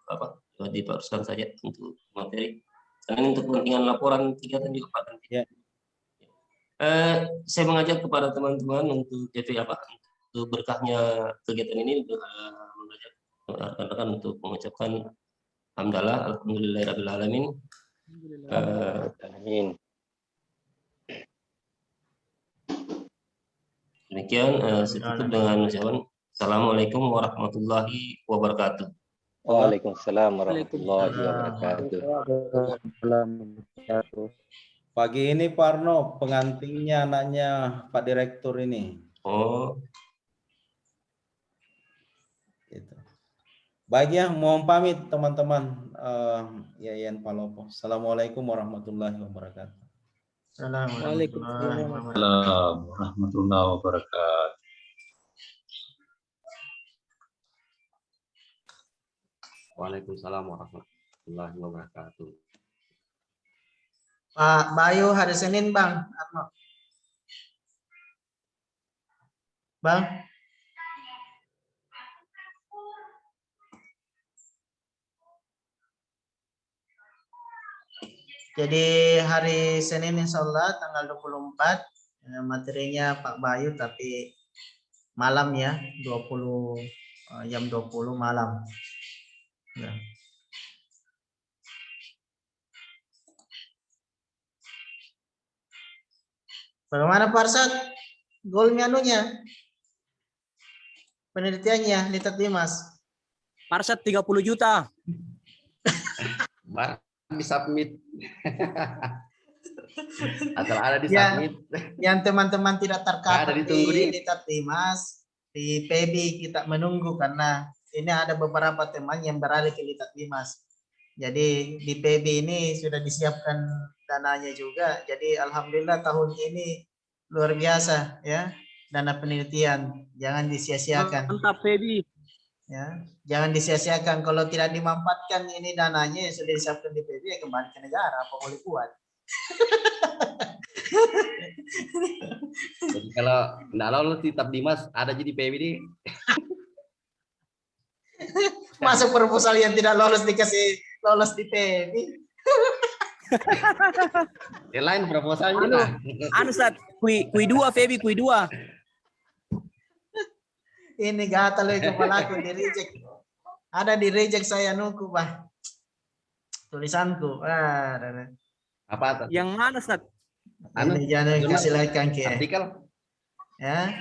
Speaker 2: Pak Ruslan saja untuk materi. Karena untuk kepentingan laporan kegiatan juga Pak.
Speaker 1: Ya.
Speaker 2: Saya mengajak kepada teman-teman untuk untuk berkahnya kegiatan ini, mengajak rekan-rekan untuk mengucapkan hamdalah, alhamdulillahirabbil alamin. Demikian, saya tutup dengan ucapan Assalamualaikum warahmatullahi wabarakatuh.
Speaker 6: Waalaikumsalam warahmatullahi wabarakatuh.
Speaker 1: Pagi ini Pak Arno, pengantinnya anaknya Pak Direktur ini.
Speaker 2: Oh.
Speaker 1: Gitu. Baik ya, mohon pamit teman-teman Yayan Palopo. Assalamualaikum warahmatullahi wabarakatuh.
Speaker 3: Waalaikumsalam
Speaker 7: warahmatullahi wabarakatuh.
Speaker 5: Waalaikumsalam warahmatullahi wabarakatuh.
Speaker 3: Pak Bayu hari Senin Bang Arno. Bang. Jadi hari Senin insya Allah tanggal 24 materinya Pak Bayu, tapi malam ya, jam 20 malam. Ya. Bagaimana Pak Arsad? Goalnya penelitiannya Litat Dimas.
Speaker 8: Pak Arsad 30 juta.
Speaker 5: Di submit. Asal ada di submit.
Speaker 3: Yang teman-teman tidak tercover
Speaker 5: di
Speaker 3: Litat Dimas, di PB kita menunggu karena ini ada beberapa teman yang beralih ke Litat Dimas. Jadi di PB ini sudah disiapkan dananya juga. Jadi alhamdulillah tahun ini luar biasa ya, dana penelitian. Jangan disia-siakan.
Speaker 8: Mantap PB.
Speaker 3: Ya, jangan disia-siakan. Kalau tidak dimanfaatkan ini dananya yang sudah disiapkan di PB, ya kembali ke negara. Apa boleh buat?
Speaker 5: Jadi kalau nggak lolos di Litat Dimas, ada jadi PB ini.
Speaker 3: Masuk proposal yang tidak lolos dikasih lolos di PB.
Speaker 5: Lain proposalnya.
Speaker 8: Anu Sat, kui 2 PB, kui 2.
Speaker 3: Ini gatal kepala aku di reject. Ada di reject saya nuku, Bah. Tulisanku.
Speaker 5: Apa?
Speaker 8: Yang mana, Ustaz?
Speaker 5: Anu,
Speaker 3: Ini jangan
Speaker 5: jurnal.
Speaker 3: kasih like kan Ki.
Speaker 5: Artikel.
Speaker 3: Ya.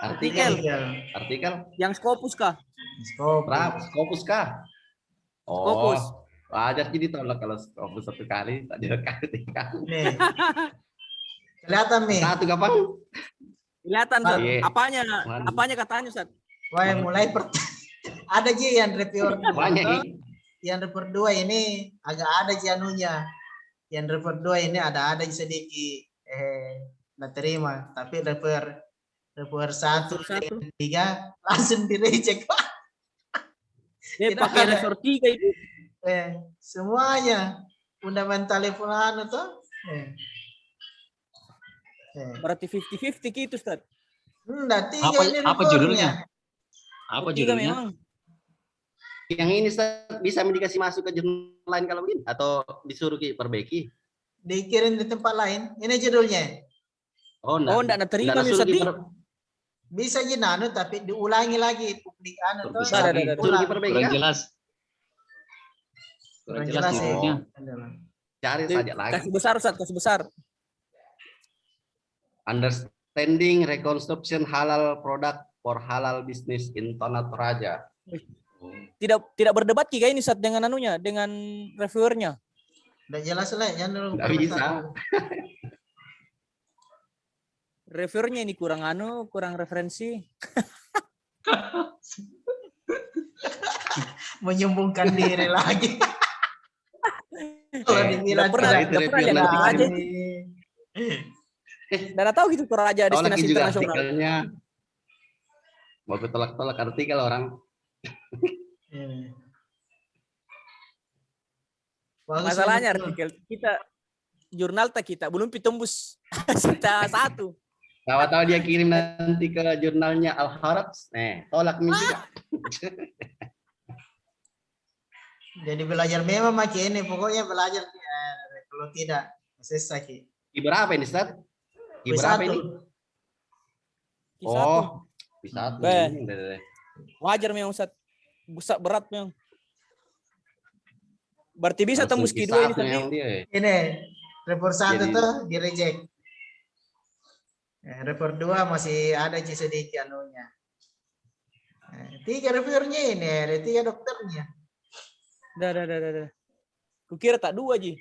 Speaker 5: Artikel.
Speaker 3: Artikel.
Speaker 8: Yang Scopus kah?
Speaker 5: Scopus kah?
Speaker 8: Scopus.
Speaker 5: Wajar jadi tolak kalau Scopus 1 kali, tak direkam 3 kali.
Speaker 3: Nih. Kelihatan nih.
Speaker 5: Satu kapan?
Speaker 8: Kelihatan, Ustaz.
Speaker 5: Iya.
Speaker 8: Apanya katanya, Ustaz?
Speaker 3: Wah, mulai ada Ji yang reviewer.
Speaker 5: Banyak.
Speaker 3: Yang reviewer 2 ini agak ada Ji anunya. Yang reviewer 2 ini ada sedikit nggak terima, tapi reviewer 1 3 langsung di reject.
Speaker 8: Pakai reviewer 3 itu.
Speaker 3: Semuanya fundamental fulano tuh.
Speaker 8: Berarti 50-50 gitu, Ustaz.
Speaker 3: Enggak, 3 ini
Speaker 7: Apa judulnya? Apa
Speaker 8: 3
Speaker 7: judulnya?
Speaker 8: memang.
Speaker 5: Yang ini bisa dikasih masuk ke jurnal lain kalau begini atau disuruh perbaiki?
Speaker 3: Dikirim di tempat lain. Ini judulnya.
Speaker 8: Enggak terima Ustaz.
Speaker 3: Bisa aja nano tapi diulangi lagi publik anu tuh.
Speaker 5: Suruh diperbaiki.
Speaker 7: Kurang jelas.
Speaker 3: Kurang jelas
Speaker 7: judulnya.
Speaker 5: Cari saja lagi.
Speaker 8: Kasih besar, Ustaz, kasih besar.
Speaker 5: Understanding reconstruction halal product for halal business in Tanah Toraja.
Speaker 8: Tidak berdebat Ki ini Ustaz dengan anunya, dengan reviewernya.
Speaker 3: Udah jelas lah, jangan
Speaker 5: Nggak bisa.
Speaker 8: Reviewernya ini kurang referensi.
Speaker 3: Menyombongkan diri lagi. Kalau dibilang
Speaker 8: pernah aja. Dan tahu gitu Toraja destinasi internasional.
Speaker 5: Artikelnya. Mau tolak-tolak artikel orang.
Speaker 8: Masalahnya artikel kita jurnal kita belum pitembus kita 1.
Speaker 5: Tahu-tahu dia kirim nanti ke jurnalnya Al Harats, tolak nih juga.
Speaker 3: Jadi belajar memang Maki ini, pokoknya belajar kalau tidak selesai Ki.
Speaker 5: Berapa ini Ustaz? Berapa ini? Oh, bisa 1.
Speaker 8: Wajar memang Ustaz. Busak berat memang. Berarti bisa tembus Q2 ini tadi.
Speaker 3: Ini report 1 tuh di reject. Report 2 masih ada sedikit anunya. 3 reviewernya ini, ada 3 dokternya.
Speaker 8: Dah. Kukira tak 2 Ji.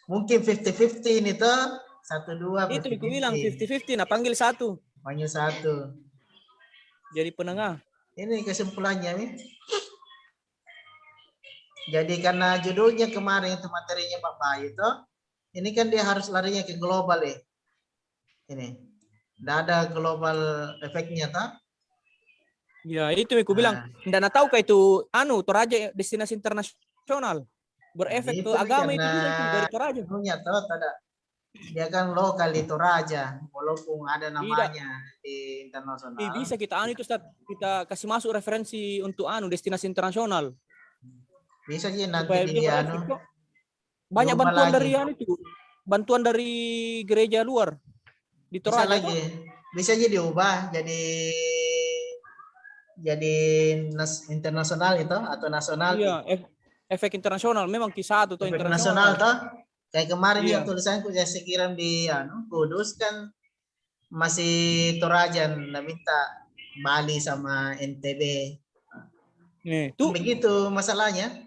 Speaker 3: Mungkin 50-50 ini tuh 1-2.
Speaker 8: Itu aku bilang 50-50. Nah panggil 1.
Speaker 3: Panggil 1.
Speaker 8: Jadi penengah.
Speaker 3: Ini kesimpulannya nih. Jadi karena judulnya kemarin itu materinya Pak Bayu itu, ini kan dia harus larinya ke global ya. Ini. Tidak ada global efeknya tak?
Speaker 8: Ya itu aku bilang. Tidak tahu kah itu Toraja destinasi internasional. Berefek ke agama itu juga itu dari Toraja.
Speaker 3: Punya tahu tidak? Dia kan lokal di Toraja, walaupun ada namanya di internasional.
Speaker 8: Bisa kita itu Ustaz, kita kasih masuk referensi untuk destinasi internasional.
Speaker 3: Bisa sih nanti dia
Speaker 8: banyak bantuan lagi. Dari itu, bantuan dari gereja luar di Toraja.
Speaker 3: Bisa aja diubah jadi internasional itu atau nasional.
Speaker 8: Iya, efek internasional memang kisah atau
Speaker 3: internasional toh. Kayak kemarin yang tulisanku saya sekiram di Kudus kan masih Toraja, minta Bali sama NTB. Tuh begitu masalahnya.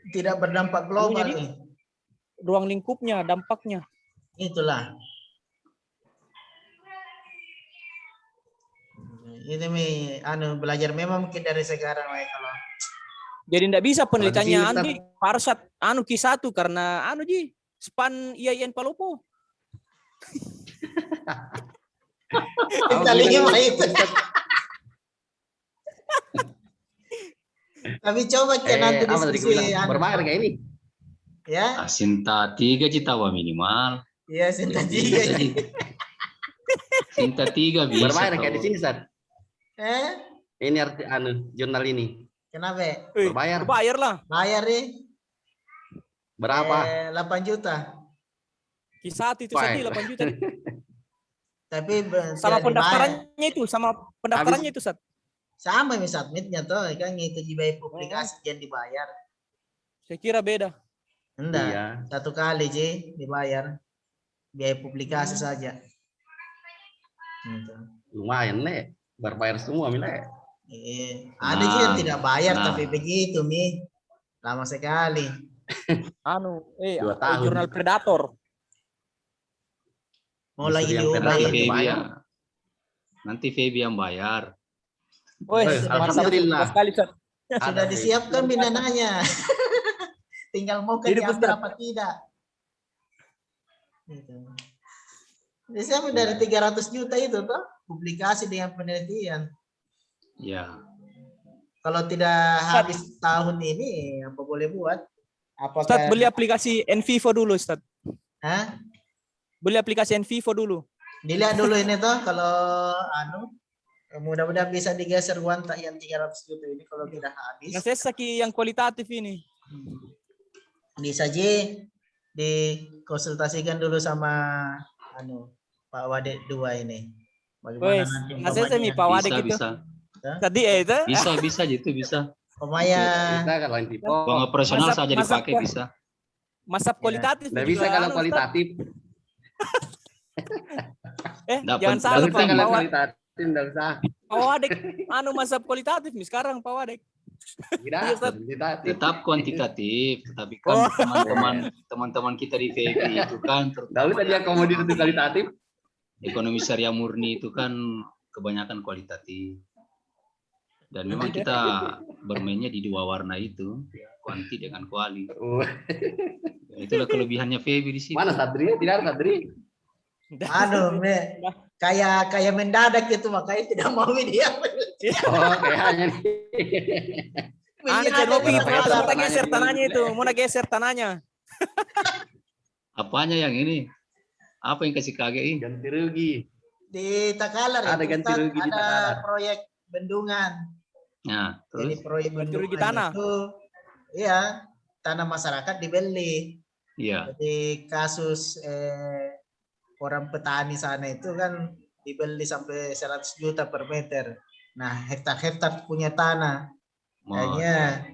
Speaker 3: Tidak berdampak global nih.
Speaker 8: Ruang lingkupnya, dampaknya.
Speaker 3: Itulah. Ini belajar memang mungkin dari sekarang kalau.
Speaker 8: Jadi tidak bisa penelitiannya Andi Parsat Q1 karena Ji span IAIN Palopo.
Speaker 3: Tapi coba nanti diskusi
Speaker 5: berbayar kayak ini.
Speaker 3: Ya.
Speaker 7: Sinta 3 Citawa minimal.
Speaker 3: Iya, Sinta 3.
Speaker 7: Sinta 3 bisa.
Speaker 5: Berbayar kayak di sini, Sat. Ini arti jurnal ini.
Speaker 3: Kenapa?
Speaker 5: Berbayar
Speaker 8: lah.
Speaker 3: Bayar nih.
Speaker 5: Berapa?
Speaker 3: 8 juta.
Speaker 8: Kisah itu tadi 8 juta.
Speaker 3: Tapi
Speaker 8: sama pendaftarannya itu, Sat.
Speaker 3: Sama mis submitnya tuh kan itu biaya publikasi yang dibayar.
Speaker 8: Saya kira beda.
Speaker 3: Enggak,
Speaker 5: Iya.
Speaker 3: satu kali Ji dibayar biaya publikasi saja. Gitu.
Speaker 5: Lumayan Le, berbayar semua Mi Le.
Speaker 3: Ada Ji yang
Speaker 7: Nah,
Speaker 3: tidak bayar
Speaker 7: nah.
Speaker 3: tapi begitu Mi, lama sekali.
Speaker 5: 2 tahun.
Speaker 8: Jurnal Predator.
Speaker 3: Mau
Speaker 5: Justru
Speaker 3: lagi
Speaker 5: yang
Speaker 3: diubah
Speaker 7: Nanti
Speaker 5: Predator
Speaker 3: ini.
Speaker 5: dibayar.
Speaker 7: Feby nanti Feby yang bayar.
Speaker 8: Woi,
Speaker 5: Alhamdulillah.
Speaker 8: sekali, Ustaz.
Speaker 3: Sudah
Speaker 5: Ada,
Speaker 3: disiapkan binananya. Tinggal mau kan
Speaker 8: Hidup,
Speaker 3: diambil
Speaker 8: Ustaz.
Speaker 3: apa tidak. Gitu. Disiapkan dari 300 juta itu tuh publikasi dengan penelitian.
Speaker 7: Ya.
Speaker 3: Kalau tidak habis tahun ini apa boleh buat? Apakah
Speaker 8: Ustaz, beli aplikasi Envivo dulu, Ustaz.
Speaker 3: Hah?
Speaker 8: Beli aplikasi Envivo dulu.
Speaker 3: Dilihat dulu ini tuh kalau mudah-mudahan bisa digeser Wanta yang 300 juta ini kalau tidak habis.
Speaker 8: Nah, saya saki yang kualitatif ini.
Speaker 3: Bisa dikonsultasikan dulu sama Pak Wadek 2 ini. Bagaimana
Speaker 8: Wes,
Speaker 3: nanti
Speaker 8: nggak saya
Speaker 3: umpamanya
Speaker 8: Pak Wadek itu.
Speaker 7: Bisa.
Speaker 8: Tadi itu.
Speaker 7: Bisa gitu bisa.
Speaker 3: umpamanya
Speaker 5: Bisa kalau yang tipe.
Speaker 7: Uang operasional
Speaker 8: Masa-
Speaker 7: saja
Speaker 8: masa-
Speaker 7: dipakai bisa.
Speaker 8: Masa kualitatif.
Speaker 5: Nggak
Speaker 8: juga,
Speaker 5: bisa kalau
Speaker 8: Ustaz.
Speaker 5: kualitatif.
Speaker 7: Nggak
Speaker 8: Jangan
Speaker 7: pen-
Speaker 8: salah
Speaker 5: Nggak bisa
Speaker 8: Pak
Speaker 5: kalau
Speaker 8: Wadek.
Speaker 5: kualitatif, nggak bisa.
Speaker 8: Pak Wadek, masa kualitatif nih sekarang Pak Wadek.
Speaker 5: Tidak,
Speaker 8: Iya, Ustaz.
Speaker 5: kualitatif.
Speaker 7: Tetap kuantitatif, tapi kan
Speaker 8: Oh.
Speaker 7: teman-teman kita di Feby itu kan
Speaker 5: Nggak bisa dia komoditas kualitatif.
Speaker 7: ekonomi syariah murni itu kan kebanyakan kualitatif. Dan memang kita bermainnya di 2 warna itu, kuanti dengan kuali. Itulah kelebihannya Feby di sini.
Speaker 5: Mana Sadri? Tidak ada Sadri.
Speaker 3: aduh kayak mendadak gitu makanya tidak mau dia.
Speaker 5: Oh, kayaknya nih.
Speaker 8: Mau pergi
Speaker 5: Berapa
Speaker 8: mau
Speaker 5: tanahnya
Speaker 8: geser
Speaker 5: di-
Speaker 8: tanahnya itu, mau geser tanahnya.
Speaker 7: Apanya yang ini? Apa yang kasih KGI?
Speaker 5: Ganti rugi.
Speaker 3: Di Takalar
Speaker 5: Ada
Speaker 3: itu,
Speaker 5: ganti
Speaker 3: Ustaz,
Speaker 5: rugi di
Speaker 3: ada
Speaker 5: Takalar.
Speaker 3: proyek bendungan.
Speaker 7: Nah,
Speaker 3: Jadi
Speaker 7: terus
Speaker 3: proyek
Speaker 8: Ganti rugi
Speaker 3: bendungan
Speaker 8: tanah.
Speaker 3: itu iya, tanah masyarakat dibeli.
Speaker 7: iya.
Speaker 3: Jadi kasus orang petani sana itu kan dibeli sampai 100 juta per meter. Nah, hektar-hektar punya tanah. Kayaknya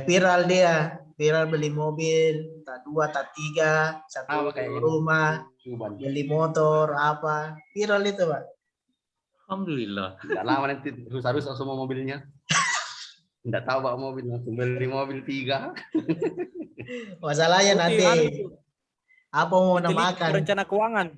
Speaker 3: viral dia, viral beli mobil, tak 2, tak 3, satu
Speaker 5: kayak ini.
Speaker 3: rumah,
Speaker 5: Cuban.
Speaker 3: beli motor, apa. Viral itu, Pak.
Speaker 7: Alhamdulillah.
Speaker 5: Nggak lama nanti rusak-rusak semua mobilnya. Nggak tahu bawa mobil, langsung beli mobil 3.
Speaker 3: Masalahnya nanti
Speaker 8: Anu,
Speaker 3: apa mau
Speaker 8: teliti
Speaker 3: namakan?
Speaker 8: rencana keuangan.